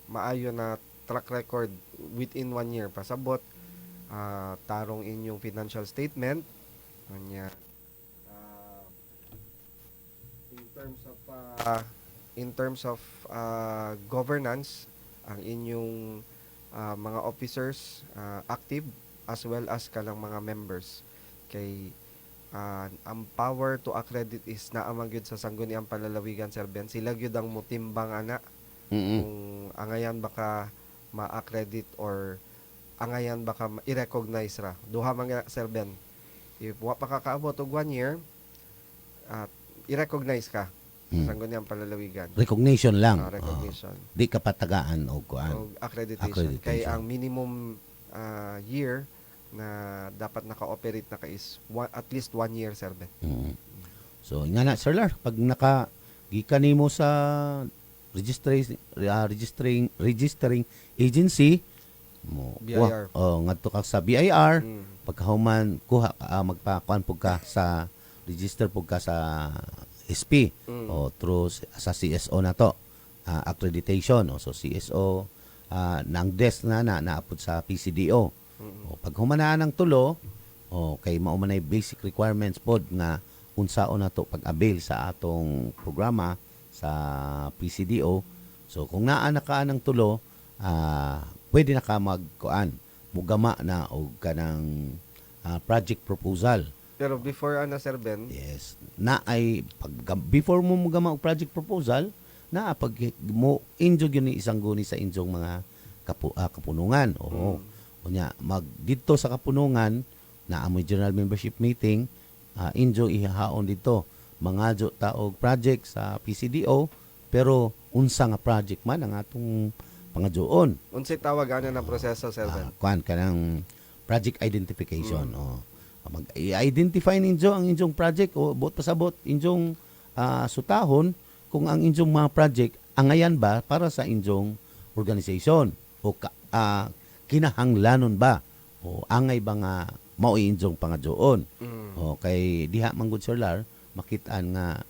maayo na track record within 1 year pasabot tarong inyong financial statement nya in terms of governance ang inyong mga officers active as well as kalang mga members kay ang power to accredit is naamang gyud sa sangguniang panlalawigan Sir Ben. Sila gyud ang mutimbang ana kung angayan baka ma-accredit or angayan baka i-recognize ra. Duha man nga Sir Ben. If wa pa kakaabot og 1 year i-recognize ka sa sangguniang panlalawigan. Recognition lang. Recognition. Di ka patagaan og kuan. Og accreditation. Kay ang minimum year na dapat naka-operate na ka is at least 1 year, Sir Ben. So, nga na, Sir Lar, pag gikan nimo sa registering agency mo BIR. ngadto ka sa BIR, pagkahuman kuha magpakuan pug ka sa register pug ka sa SP o through sa CSO na to accreditation so CSO nang desk na naapod sa PCDO. Pag humanaan ng tulo, kay mao man ay basic requirements pod nga unsaon nato pag-avail sa atong programa sa PCDO. So kung naa na ka ng tulo, pwede na ka magkuan, mugama na og kanang project proposal. Pero before Sir Ben, yes, na ay before mo mugama og project proposal, na pag mo injog yun isang guni sa injong mga kapunungan. Unya dito sa kapunungan na amoy general membership meeting, injo ihahaon dito mangadyo ta og project sa PCDO pero unsa nga project man ang atong pangadyoon. Unsay tawag ana ng proseso, Sir Ben? Kuan kanang project identification. Mag-identify ninyo ang inyong project o buot pasabot inyong sutahon kung ang inyong mga project angayan ba para sa inyong organization o kinahanglanon ba o angay ba nga mao inyong pangadyoon. O kay diha man gud Sir Lar makitaan nga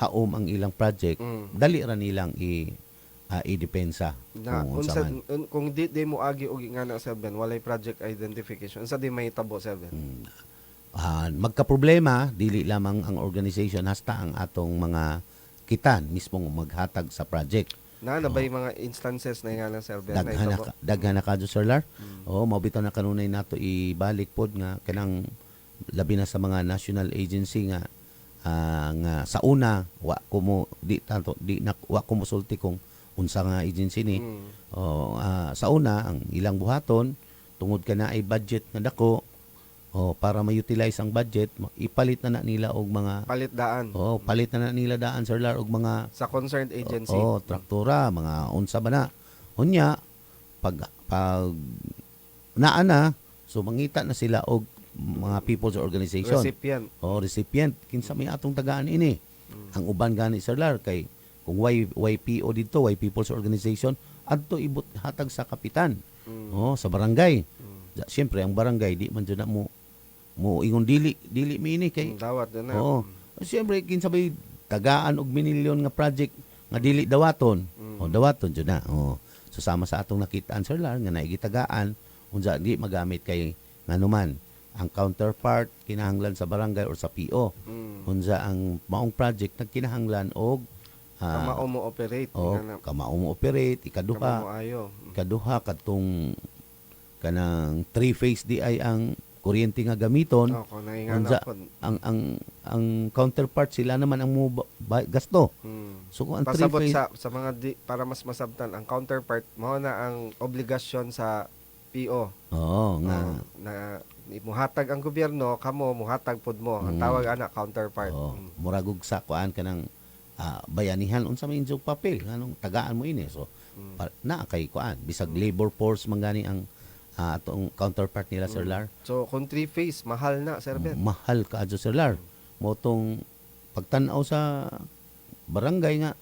haom ang ilang project, dali ra nilang i-depensa Na kung unsa unsa man. kung di mo agi og nga na, Sir Ben, walay project identification. Unsa di may tabo, Sir Ben? Magka-problema, dili lamang ang organization hasta ang atong mga kitan mismong maghatag sa project. Na bay mga instances na nga na, Sir Ben, na itabo? Daghan na kadto Sir Lar. Mao bitaw na kanunay nato ibalik pod nga kanang labi na sa mga national agency nga nga sa una wa ko mo wa ko mosulti kung unsa nga agency ni. Sa una ang ilang buhaton tungod kana ay budget nga dako para ma-utilize ang budget, ipalit na nila og mga Palit daan. palit na nila daan Sir Lar og mga Sa concerned agency. traktora, mga unsa ba na. Unya pag naana so mangita na sila og mga people's organization. Recipient. Recipient. Kinsa may atong tagaan ini. Ang uban gani Sir Lar kay kung YPO dito, Y People's Organization, adto ibot hatag sa kapitan. Sa barangay. Siyempre ang barangay di man jud na mo ingon dili mini kay Dawat na. Siyempre kinsa may tagaan og minilyon nga project nga dili dawaton. Dawaton jud na. So sama sa atong nakitaan Sir Lar nga naigitagaan unsa di magamit kay nganuman ang counterpart kinahanglan sa barangay or sa PO. Unsa ang maong project nagkinahanglan og kamao mo operate. Kamao mo operate, Kamao mo ayo. ikaduha kadtong kanang three-phase di ay ang kuryente nga gamiton. Unsa ang counterpart sila naman ang mo gasto. So kung ang Pasabot three-phase sa mga para mas masabtan, ang counterpart mao na ang obligasyon sa PO. nga Na muhatag ang gobyerno, kamo muhatag pod mo. Ang tawag ana counterpart. muragog sa kuan kanang bayanihan unsa may inyong papel nganong tagaan mo ini. So na kay kuan bisag labor force man gani ang atong counterpart nila Sir Lar. So kung three-phase, mahal na, Sir Ben. Mahal ka adto Sir Lar. Mo tong pagtan-aw sa barangay nga,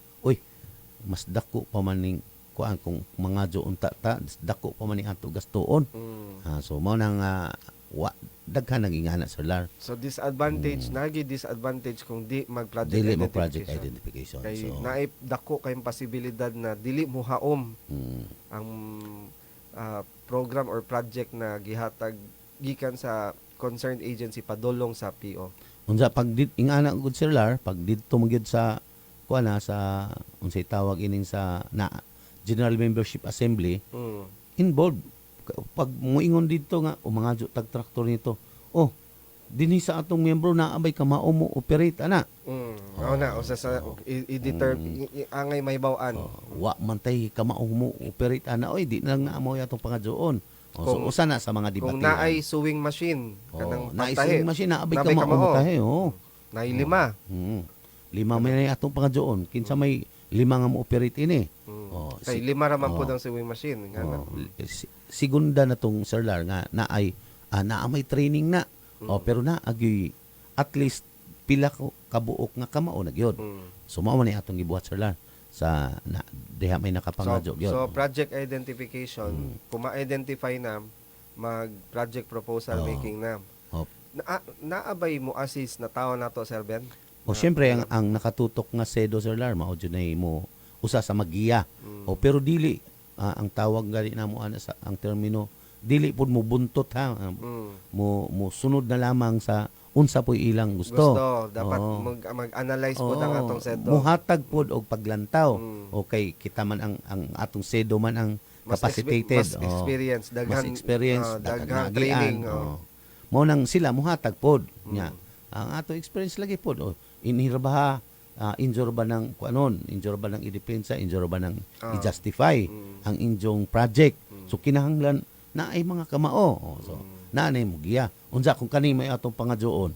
mas dako pa man ning kuan kung mga unta ta, dako pa man ni ato gastuon. So mao nang daghan nang ingana Sir Lar. So disadvantage, nagi disadvantage kung di mag-project Dili mo identification. project identification. Kay So naay dako kay posibilidad na dili mo haom ang program or project na gihatag gikan sa concerned agency padulong sa PO. unsa pag ingana gud Sir Lar, pag didto magyud sa kuan sa unsay tawag ining sa General Membership Assembly, involved pag moingon dito nga mga tag traktor nito. Dinhi sa atong miyembro na abay ka mao mo operate ana. Na usa sa angay may bawaan. Wa man tay ka mao mo operate ana di na nga amo atong pangadyoon. So usa na sa mga debate. Kung naay sewing machine kanang naay pagtahi, sewing machine na abay ka mao tahe. Naay lima. Lima may atong pangadyoon. Kinsa may lima nga mo operate ini. Kay lima ra man pud ang sewing machine ngana. Segunda na tong Sir Lar nga naay may training na. Pero na agi at least pila ko kabuok nga kamao na gyud. So mao man ni atong gibuhat Sir Lar sa diha may nakapangadyo gyud. So project identification, kung ma-identify na mag-project proposal making na. Naabay mo assist na tao nato Sir Ben? Siyempre ang nakatutok nga SEDO Sir Lar mao jud nay mo usa sa magiya. Pero dili ang tawag gali namo ana sa ang termino dili pud mo buntot mo sunod na lamang sa unsa po'y ilang gusto. Dapat mag-analyze po ang atong SEDO. Muhatag pod og paglantaw. Okay, kita man ang atong SEDO man ang capacitated. Mas experience, daghang training. Mao nang sila muhatag pod nya. Ang atong experience lagi pod inhirbaha injure ba ng kuanon, injure ba ng idepensa, injure ba ng i-justify ang inyong project. So kinahanglan na ay mga kamao. So naanay mo giya. Unsa kung kani may atong pangadyoon.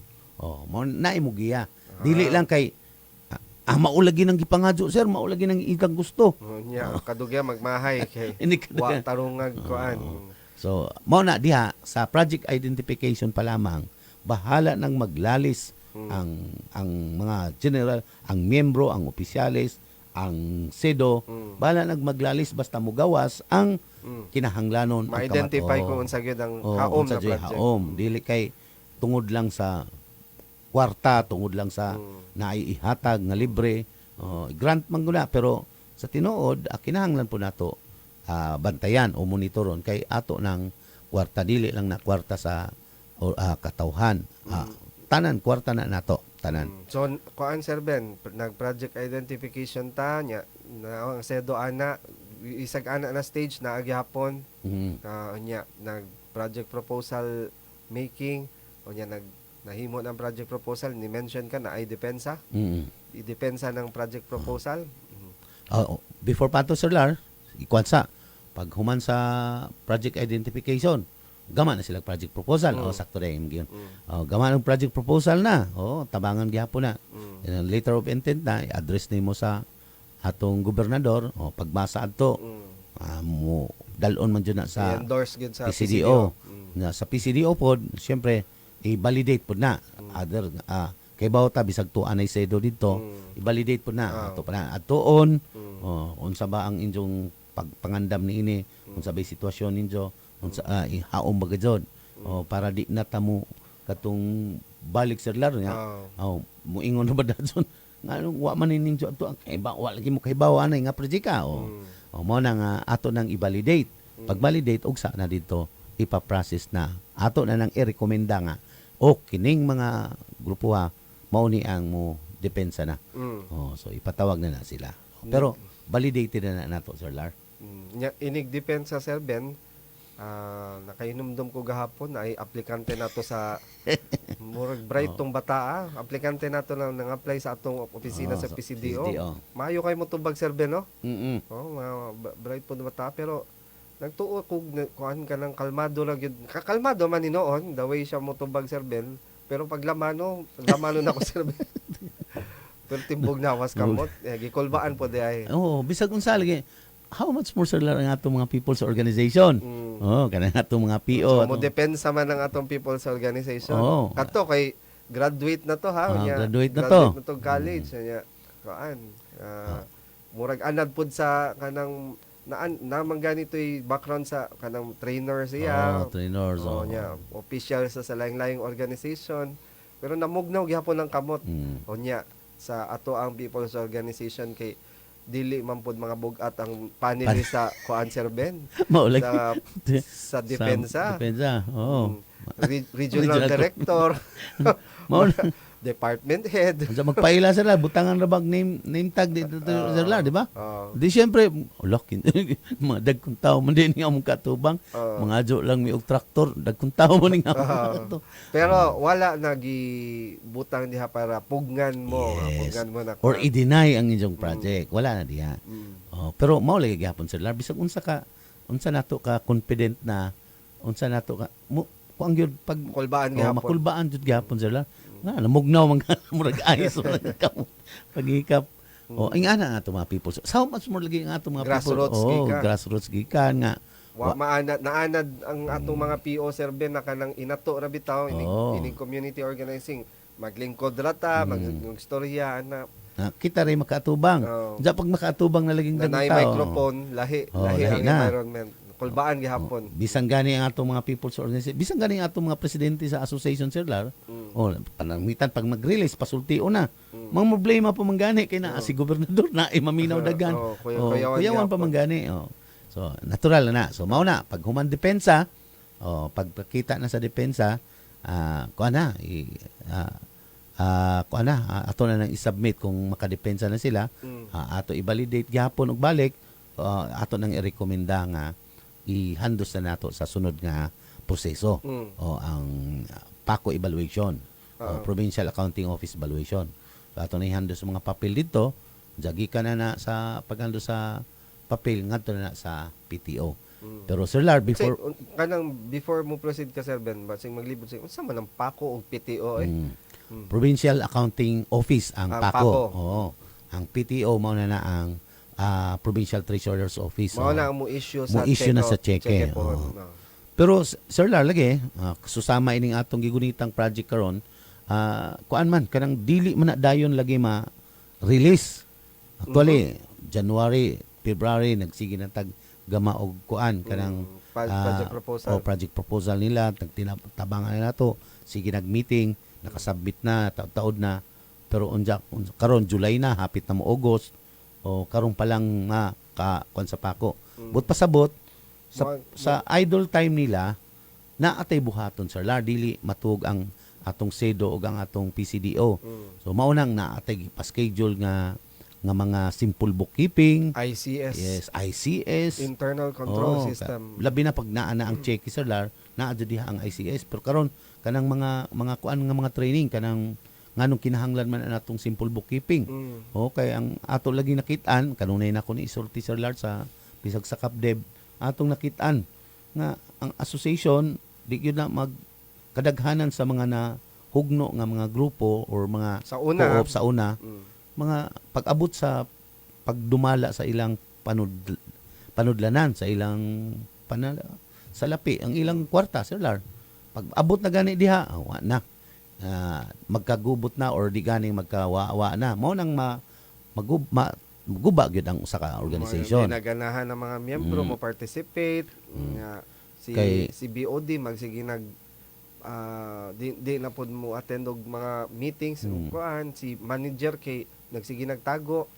Naay mo giya. Dili lang kay maulagi ng gipangadyo sir, maulagi ng ikang gusto. Nya kadugya magmahay kay Ini kadugya. wa tarungag kuan. So, mao na diha sa project identification pa lamang, bahala nang maglalis ang mga general, ang miyembro, ang opisyalis, ang SEDO, bahala nang maglalis basta mugawas ang kinahanglanon ang Ma-identify kamato. kung unsa gyud ang Oo, haom unsa na dyan project. haom. Dili kay tungod lang sa kwarta, tungod lang sa naiihatag nga libre, grant man guna, pero sa tinuod kinahanglan po nato bantayan o monitoron kay ato ng kwarta, dili lang na kwarta sa katawhan. Tanan kwarta na nato, tanan. So kuan Sir Ben, nag-project identification ta nya na ang SEDO ana isag ana na stage na agyapon. Nya nag-project proposal making o nya nahimo ng project proposal, ni mention ka na ay depensa. I-depensa ng project proposal. Before pa to Sir Lar, ikwansa pag human sa project identification, gama na sila project proposal. Sakto rin yun. Gama ng project proposal na. Tabangan gyapon na. And letter of intent na, i-address nimo sa atong gobernador. Pagbasa adto, mo dalon man dyan na sa I-endorse gyud sa PCDO. Na sa PCDO pod, siyempre, i-validate pod na. Other, kay bawta bisag tuan ay SEDO dito, i-validate pod na. Ato pa na. At tuon, unsa ba ang inyong pagpangandam ni ini, unsa ba sitwasyon ninyo, unsa haom ba gajod, para di na tamo katong balik Sir Lar nga. Muingon na ba dadson nganong wa man ninyo ato kay ba wa lagi mo kay bawa anay nga projeka mo na nga ato nang i-validate. Pag validate ugsa na dito ipa-process na ato na nang i-rekomenda nga kining mga grupo mao ni ang mo depensa na. So ipatawag na sila. Pero validated na nato Sir Lar. Inig depensa Sir Ben, nakainumdum ko gahapon na ay aplikante nato sa murag bright tong bata. Aplikante nato nang apply sa atong opisina sa PCDO. Maayo kay mo tubag Sir Ben, no? Bright po na bata, pero nagtuo kog kuan ka ng kalmado lang yun. Kalmado man ni noon, the way siya mo tubag Sir Ben, pero paglamano na ko Sir Ben. Pero timbog na was kamot, gikulbaan po di ay. Bisag unsa lagi. How much more Sir Lar ang atong mga people's organization? Kanang atong mga PO. So, mo depensa man ang atong people's organization. Kato kay graduate na to graduate na to. College nya. Kuan. Murag anad pud sa kanang naman ganito'y background sa kanang trainer siya. Trainers. Nya, official sa laing-laing organization. Pero namugnaw gyapon ng kamot. Nya, sa ato ang people's organization kay dili man pod mga bugat ang panelist sa kuan Sir Ben. Sa depensa. Regional director. Department head. Sa magpaila sila, butangan ra bag name tag dito Sir Lar, di ba? Di syempre, mga dagkong tao man din nga mong katubang. Mga adyo lang may og traktor, dagkong tao man nga. Pero wala nagibutang diha para pugnan mo na. Or i-deny ang inyong project. Wala na diha. Pero mao lagi gyapon Sir Lar, bisag unsa nato ka confident na unsa nato ka kung gyud pag kulbaan gyapon. Makulbaan jud gyapon Sir Lar. Namugnaw man murag ayos pagikap. Ingana nga ato mga people. So how much more lagi nga ato mga grassroots people. Grassroots gikan nga. Naanad ang atong mga PO Sir Ben na kanang inato ra bitaw ining community organizing. Maglingkod rata, magstorya na. Kita rin makatubang. Diyan pag makatubang na laging tao. Na microphone, lahi ang environment. Kulbaan gihapon. Bisan gani ang atong mga people's organization, bisan gani ang atong mga presidente sa association Sir Lar. Panamitan pag mag-release pasultio na. Mga problema pa man gani kay na si gobernador na maminaw dagan. Kuyawan pa man gani. So natural na. So mao na pag human depensa, pagpakita na sa depensa, ato na nang i-submit kung makadepensa na sila, ato i-validate gyapon og balik, ato nang i-rekomenda nga i-handos na nato sa sunod nga proseso ang PACO evaluation Provincial Accounting Office evaluation. So ato na i-handos sa mga papel dito, jagi ka na sa paghandos sa papel ngadto na sa PTO. Pero Sir Lar, before mo proceed ka Sir Ben, basing maglibot sa unsa man ang PACO o PTO Provincial Accounting Office ang PACO. ang PTO mao na ang Provincial Treasurer's Office. Mao na ang mo issue sa issue na sa cheque. po, Oo. no. Pero Sir Lar lagi susama ining atong gigunitang project karon kuan man kanang dili man na dayon lagi ma-release. Actually, January, February nagsige na tag gama og kuan kanang Project proposal. project proposal nila tabangan nila to. Sige nag-meeting, nakasubmit na, taod na. Pero karon July na, hapit na mo August. O karon pa lang kuan sa pako. But pasabot sa idle time nila naatay buhaton Sir Lar dili matug ang atong SEDO ug ang atong PCDO. So mao nang naatay pa-schedule nga mga simple bookkeeping, ICS. yes, ICS, Internal Control System. labi na pag naa na ang check Sir Lar, naa diha ang ICS. Pero karon kanang mga kuan nga mga training kanang nganong kinahanglan man ang atong simple bookkeeping. Okay, ang ato lagi nakitaan kanunay na ko ni isulti Sir Lar sa bisag sa CapDev atong nakitaan nga ang association di gyud na magkadaghanan sa mga na hugno nga mga grupo or mga Sa una. co-op sa una mga pag-abot sa pagdumala sa ilang panudlanan sa ilang sa lapi ang ilang kwarta Sir Lar pag abot na gani diha wa na magkagubot na or di ganing magkawawa na mao nang maguba gyud ang usa ka organization. Mga naganahan ng mga miyembro mo participate nga si BOD magsige nag di na pod mo attend og mga meetings kuan si manager kay nagsige nagtago.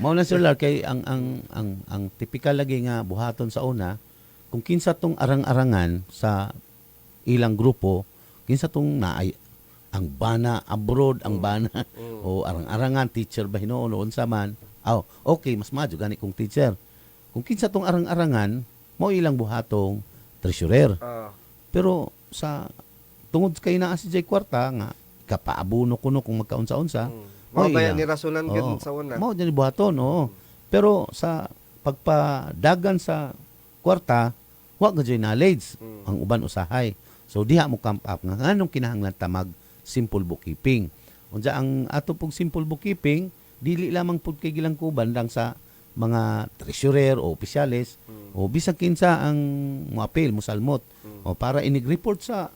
Mao na Sir Lar kay ang typical lagi nga buhaton sa una kung kinsa tong arang-arangan sa ilang grupo kinsa tong naay ang bana abroad ang bana o arang-arangan teacher ba hinuon unsa man okay mas madyo gani kung teacher kung kinsa tong arang-arangan mo ilang buhatong treasurer pero sa tungod kay naa si Jay Kwarta nga kapaabuno kuno kung magkaunsa-unsa mao ba ni rasunan gid sa una mao dyan buhaton pero sa pagpadagan sa kwarta wa gyud knowledge ang uban usahay so diha mo camp up nga nganong kinahanglan ta mag simple bookkeeping. Unsa ang ato pong simple bookkeeping, dili lamang pud kay gilangkuban lang sa mga treasurer o opisyales o bisag kinsa ang moapil, mosalmot o para inig-report sa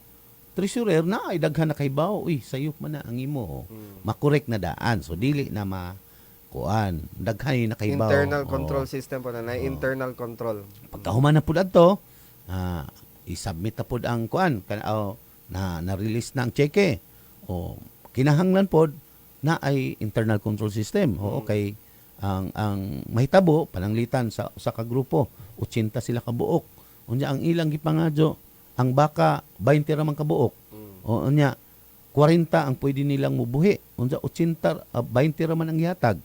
treasurer na ay daghan na kaybaw, sayop man na ang imo. Makorek na daan. So dili na kuan, daghan na kaybaw. Internal control system po na internal control. Pagkahuman na pud adto, i-submit na pud ang kuan na-release na ang cheque. O kinahanglan pod na ay internal control system. Okay, ang mahitabo pananglitan sa ka grupo 80 sila ka buok. Unya ang ilang gipangadyo ang baka 20 ra man ka buok. O unya 40 ang pwede nilang mubuhi. Unsa 80 20 ra man ang gihatag.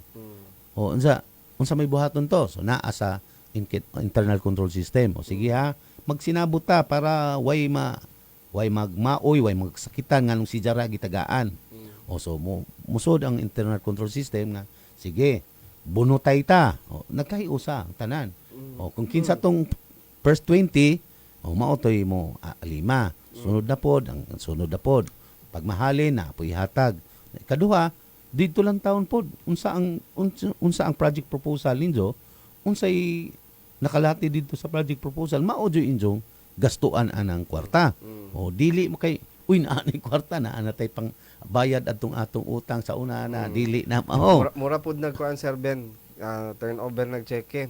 O unsa may buhaton to. So naa sa internal control system. O sige magsinabot ta para way magmaoy, way magsakitan nganong si Jara gitagaan. O so musod ang internal control system nga sige, bunutay ta. O nagkahiusa ang tanan. O kung kinsa tong first 20, maotoy mo 5. Sunod na pod. Pag mahalin na po ihatag. Kaduha, dito lang taon pod unsa ang project proposal ninyo, unsay nakalati dito sa project proposal, mao joy injong gastuan anang kwarta. O dili mo kay naa ni kwarta na anatay pang bayad atong utang sa una na dili na mura pud nagkuan Sir Ben turnover nagcheque.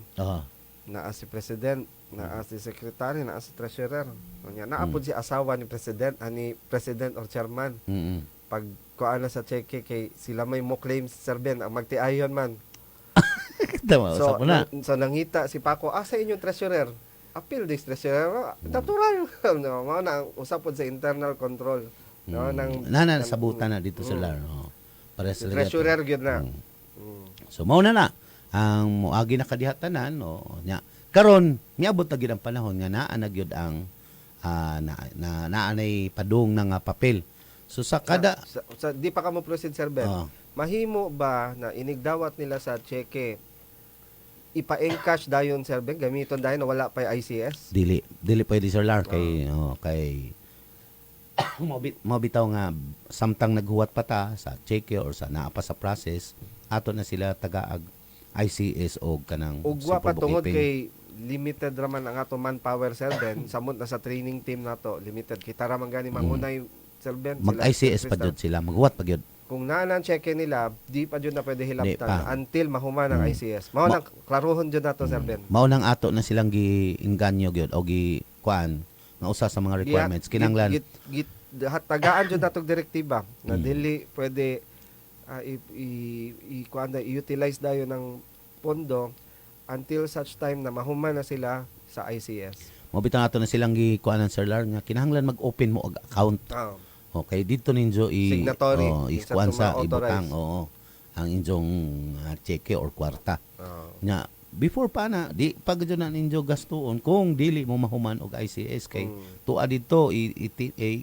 Naa si president, naa si secretary, naa si treasurer. Naa pud si asawa ni president or chairman. Pag kuan na sa cheque kay sila may mo claims Sir Ben ang magtiayon man. So nangita si Paco sa inyong treasurer appeal this treasurer natural mao na usapod sa internal control nang sabutan na dito sila para sa treasurer gyud na. So mao na ang moagi na kadihatanan nya karon miabot na gyud ang panahon nga naa na gyud ang naanay padung ng papel. So sa kada di pa ka mo proceed Sir Ben. Mahimo ba na inigdawat nila sa cheque ipa-encash dayon Sir Ben gamiton dayon na wala pa ICS? Dili pwede Sir Lar kay mabitaw nga samtang naghuwat pa ta sa cheque or sa naa pa sa process, ato na sila tagaag ICS o kanang Ugwa pa tungod superbookkeeping. kay limited raman ang ato manpower, Sir Ben. Samot na sa training team nato, limited. Kita raman gani mangunay, Sir Ben. Mag ICS pa jud sila, maghuwat pa jud. Kung naan ang cheque nila, di pa jud na pwede Di hilaptan pa. until mahuman ang ICS. Mao nang klaruhon jud nato, Sir Ben. Mao nang ato na silang gi-inganyo gyud o gi kuan nga usa sa mga requirements kinanglan tagaan jud natong direktiba na Mm. dili pwede i-utilize dayon ng pondo until such time na mahuman na sila sa ICS. mabitaw ato na silang gi kuanan Sir Lar nga kinahanglan mag-open mo og account. Ah, Okay, dito ninyo Signatory, sa ikuan sa mga ibutang, authorized. oo, ang inyong cheque or kwarta. ah. Nya before pa na di pag na ninyo gastuon kung dili mo mahuman og ICS kay tuwa dito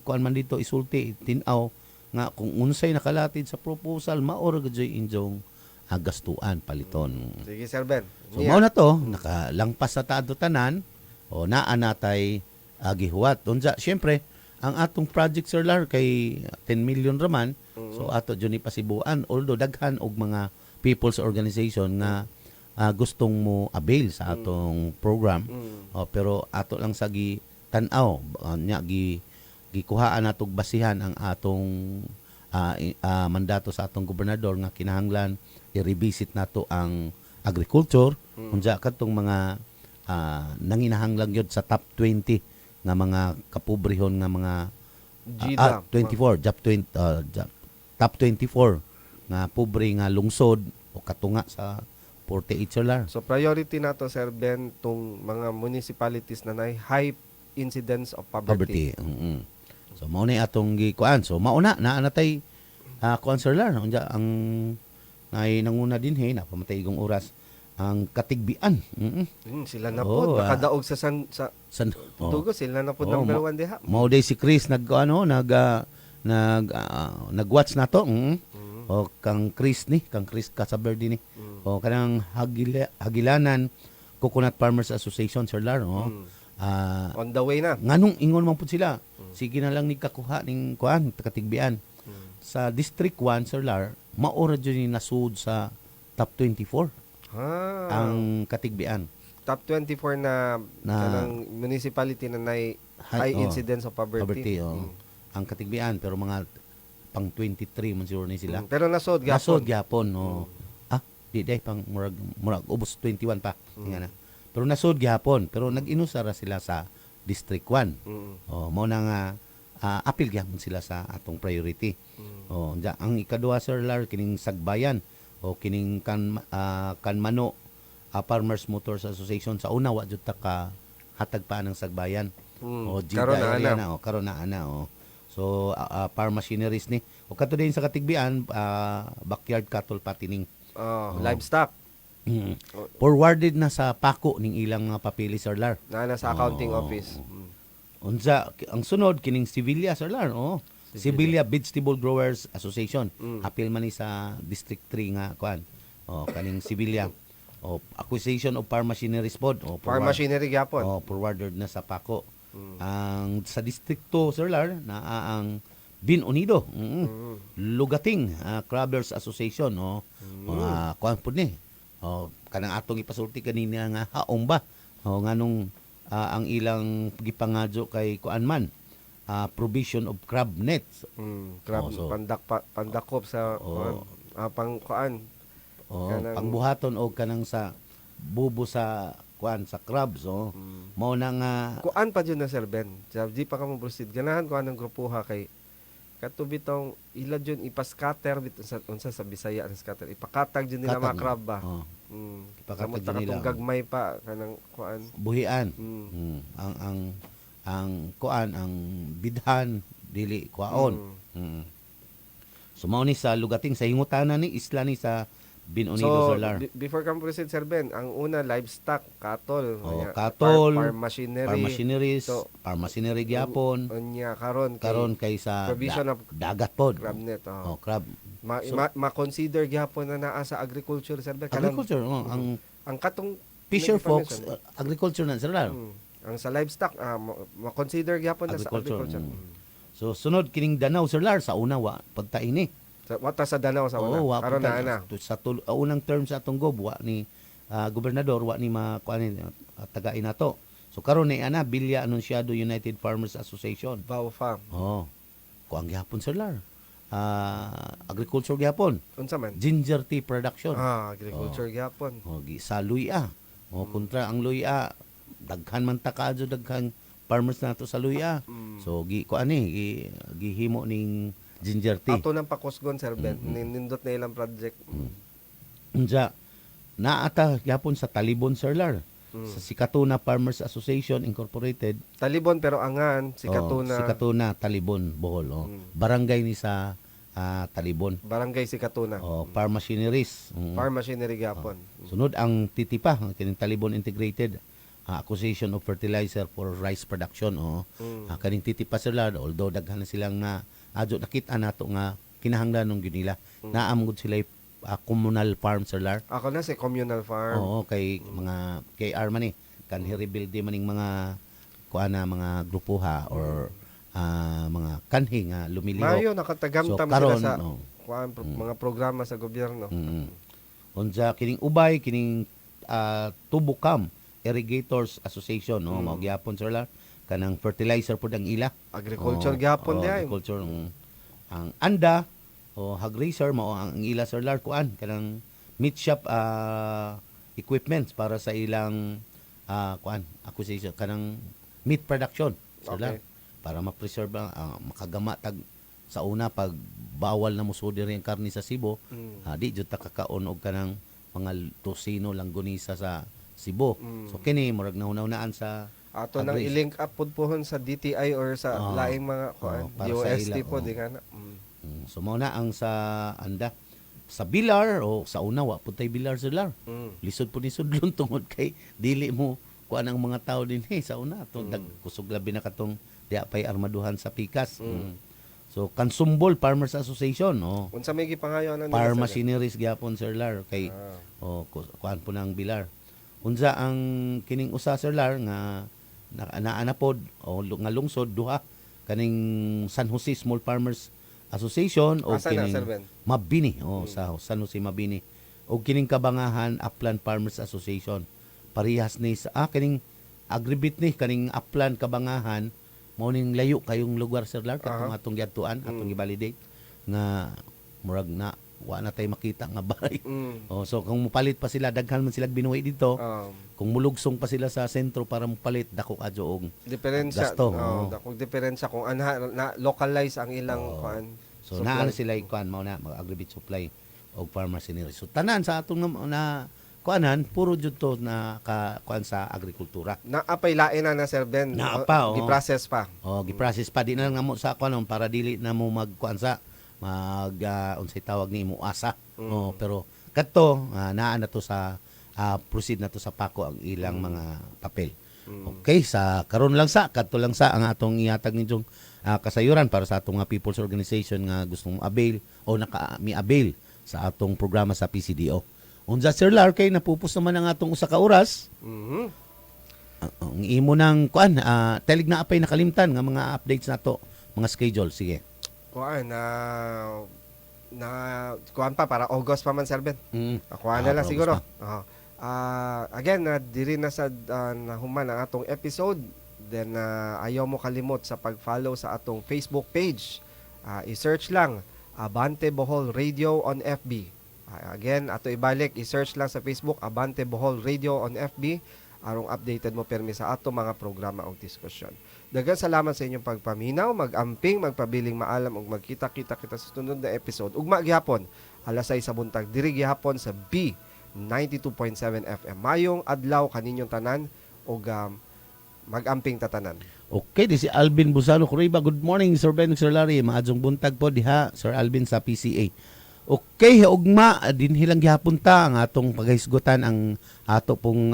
kuan man dito isulti tinaw nga kung unsay nakalatid sa proposal maor gud inyong gastuan paliton. Sige, Sir Ben. So mao na to nakalangpas sa taado tanan o naa natay gihuwat. Unsa syempre ang atong project Sir Lar kay 10 million raman. So ato jud ni pasibuan although daghan og mga people's organization nga gustong mo avail sa atong program. Pero ato lang sa gi tan-aw nya gikuhaan natog basihan ang atong mandato sa atong gobernador nga kinahanglan i-revisit nato ang agriculture unsa kadtong mga nanginahanglan gyud sa top 20 nga mga kapobrehon nga mga GDA. 24 top 24 nga pobre nga lungsod o katunga sa 48 Solar. So priority nato, Sir Ben, tong mga municipalities na nay high incidence of poverty. So mao ni atong gikuan. So mauna na natay kuan Sir Lar unja ang nay nanguna dinhi na pamatay igong oras ang katigbian. Sila na Oo, po nakadaog sa Dugo, sila na po number 1 diha. Mao day si Chris nag-watch nato. O kang Chris Casaberde ni. O kanang Hagilanan Coconut Farmers Association Sir Lar, On the way na. nganong ingon man pud sila. Sige na lang ni kakuha ning kuan katigbian. Sa District 1 Sir Lar, maora jud ni nasud sa top 24 ang katigbian. Top 24 na kanang municipality na nay high incidence of poverty. Ang katigbian pero mga pang 23 man siguro ni sila. Pero nasod gyapon di day pang murag ubos 21 pa nga na. Pero nasod gyapon pero nag-inusara sila sa District 1. Mao na nga apil gyapon sila sa atong priority. Ang ikaduha Sir Lar kining Sagbayan o kining Kanmano Farmers Motors Association sa una wa jud ta ka hatag pa ng Sagbayan. Karon na ana. So farm machineries ni o kato din sa katigbian backyard cattle patining livestock. Forwarded na sa pako ning ilang mga papili Sir Lar. Na sa accounting office. Unsa ang sunod kining Sevilla Sir Lar, Sevilla Vegetable Growers Association. Apil man ni sa District 3 nga kuan. Kaning Sevilla. Acquisition of farm machineries pod. Farm machinery gyapon. Forwarded na sa pako. Ang sa District 2 Sir Lar na ang Bin Unido. Lugating Crabbers Association, kuan pod ni. Kanang atong ipasulti kanina nga haom ba. Nganong ang ilang gipangadyo kay kuan man. Provision of crab nets. Crab pandakop sa pang kuan. Pangbuhaton og kanang sa bubo sa kuan sa crabs mao na nga kuan pa jud na Sir Ben. Di pa ka mo proceed. Ganahan kuan ang grupuha kay katubitong ila jud ipa-scatter bit unsa sa Bisaya ang scatter. Ipakatag jud nila mga crab ba. Ipakatag jud nila. Gagmay pa kanang kuan. Buhian. Ang kuan ang bidhan dili kwaon. So mao ni sa lugating sa hingutanan ni isla ni sa Bin Unido Solar. Before come proceed Sir Ben, ang una livestock, cattle, farm machinery, farm machinery gyapon. Unya karon kay sa provision of dagat pod. Crab net. Crab. Ma-consider gyapon na naa sa agriculture Sir Ben. Agriculture ang katong fisher folks agriculture na sila. Ang sa livestock ma-consider gyapon na sa agriculture. So sunod kining Danau Sir Lar sa una wa pagtaini. Wata sa Danau sa una. Oo, wa Karon na pagtaini. ana. Sa unang term sa atong gob wa ni gobernador wa ni makuan tagain nato. So karon ni ana Bilya Anunciado United Farmers Association. Bao Farm. Oh. Kuang gyapon Sir Lar. Agriculture gyapon. Unsa man? Ginger tea production. Agriculture gyapon. Sa luya. Kontra ang luya daghan man ta kaadto daghang farmers nato sa luya. So gihimo ning ginger tea. Ato nang pakusgon Sir Ben, nindot na ilang project. Unsa naata gyapon sa Talibon Sir Lar. Sa Sikatuna Farmers Association Incorporated. Talibon pero angan Sikatuna. Sikatuna Talibon Bohol. Barangay ni sa Talibon. Barangay Sikatuna. Farm machineries. Farm machinery gyapon. Sunod ang titipa kining Talibon Integrated Acquisition of Fertilizer for Rice Production. Kaning titipa sila, although daghan na silang adyo nakita nato nga kinahanglan ng nila. Naamgod sila communal farm sir. Ako na si communal farm. Oo, kay mga KR man kan rebuild maning mga kuana mga grupuha or mga kanhi nga lumilihok. Mayo nakatagamtam karon, sila sa mga programa sa gobyerno. Unsa kining ubay kining Tubukam Irrigators Association mao gyapon sir kanang fertilizer pud ang ila. Agriculture gyapon di ay. Agriculture ang anda hog racer mao ang ila sir kuan kanang meat shop equipments para sa ilang kuan acquisition kanang meat production sir para ma-preserve makagama tag sa una pag bawal na musudi rin karne sa Cebu di jud ta kakaon og kanang mga tosino langgonisa sa Cebu. So kini murag nahunaunaan sa ato nang i-link up pud pohon sa DTI or sa laing mga kuan UST po di kana. So mao na ang sa anda sa Bilar sa una wa pud tay Bilar sir. Lisod pud ni sudlon tungod kay dili mo kuan ang mga tao din sa una to kusog labi na katong diha pay armaduhan sa pikas. So Kansumbol Farmers Association unsa may gipangayoan nila Farm machineries gyapon sir kay kuan po ng Bilar. Unsa ang kining usa sir nga naanapod nga lungsod duha kaning San Jose Small Farmers Association o kining Mabini sa San Jose Mabini o kining Kabangahan Upland Farmers Association parehas ni sa kining agribit ni kaning Upland Kabangahan mao ning layo kayong lugar sir katong atong giadtuan atong i-validate nga murag na wa na tay makita nga balay. So kung mupalit pa sila daghan man sila binuhi dito. Kung mulugsong pa sila sa sentro para mupalit dako adyo og diferensya. Gasto. Dakong diferensya kung na localize ang ilang kuan. So naa sila kuan mao na mag-aggregate supply og farmer machinery. So tanan sa atong na kuanan puro jud to na kuan sa agrikultura. Naapay lain na Sir Ben. Gi-process pa. Gi-process pa di na nga mo sa kuan para dili na mo magkuan sa unsay tawag ni muasa. Pero kadto naa na to sa proceed na to sa pako ang ilang mga papel. Okay, sa karon lang kadto lang ang atong ihatag ninyong kasayuran para sa atong people's organization nga gustong avail o naka-mi-avail sa atong programa sa PCDO. Unsa Sir Lar kay napupos naman ang atong usa ka oras. Ang imo nang kuan telig na apay nakalimtan nga mga updates nato, mga schedule sige. Kuan kuan pa para August pa man Sir Ben. Kuan na lang siguro. Again, diri na sa nahuman ang atong episode. Then ayaw mo kalimot sa pag-follow sa atong Facebook page. I-search lang Abante Bohol Radio on FB. Again, ato ibalik, i-search lang sa Facebook Abante Bohol Radio on FB. Arong updated mo permi sa ato mga programa o diskusyon. Daghang salamat sa inyong pagpaminaw, mag-amping, magpabiling maalam ug magkita-kita kita sa sunod na episode. Ugma gihapon, alas 6 sa buntag diri gihapon sa B 92.7 FM. Mayong adlaw kaninyong tanan ug mag-amping tatanan. Okay, this si Alvin Busano Coriba. Good morning Sir Ben, Sir Larry. Maadzong buntag po diha Sir Alvin sa PCA. Okay, ugma din hilang gihapon ta ang atong paghisgutan ang ato pong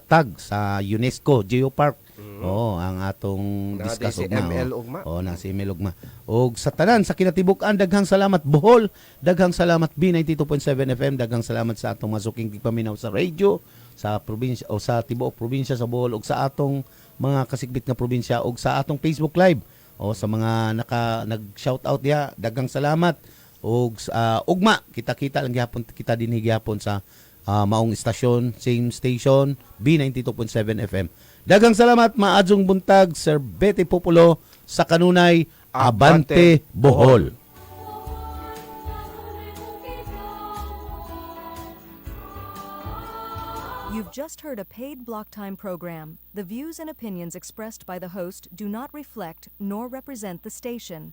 tag sa UNESCO Geopark. Ang atong discuss ugma. Na si ML ugma. Og sa tanan sa kinatibuk-an daghang salamat Bohol, daghang salamat B92.7 FM, daghang salamat sa atong masuking tigpaminaw sa radio sa probinsya o sa tibuok probinsya sa Bohol ug sa atong mga kasigbit nga probinsya ug sa atong Facebook Live O sa mga nag-shout out diha, daghang salamat. Og ugma kita-kita lang gyapon kita dinhi gyapon sa maong istasyon, same station, B92.7 FM. Daghang salamat, maadzong buntag, Sir Betty Populo sa kanunay Abante Bohol. You've just heard a paid block time program. The views and opinions expressed by the host do not reflect nor represent the station.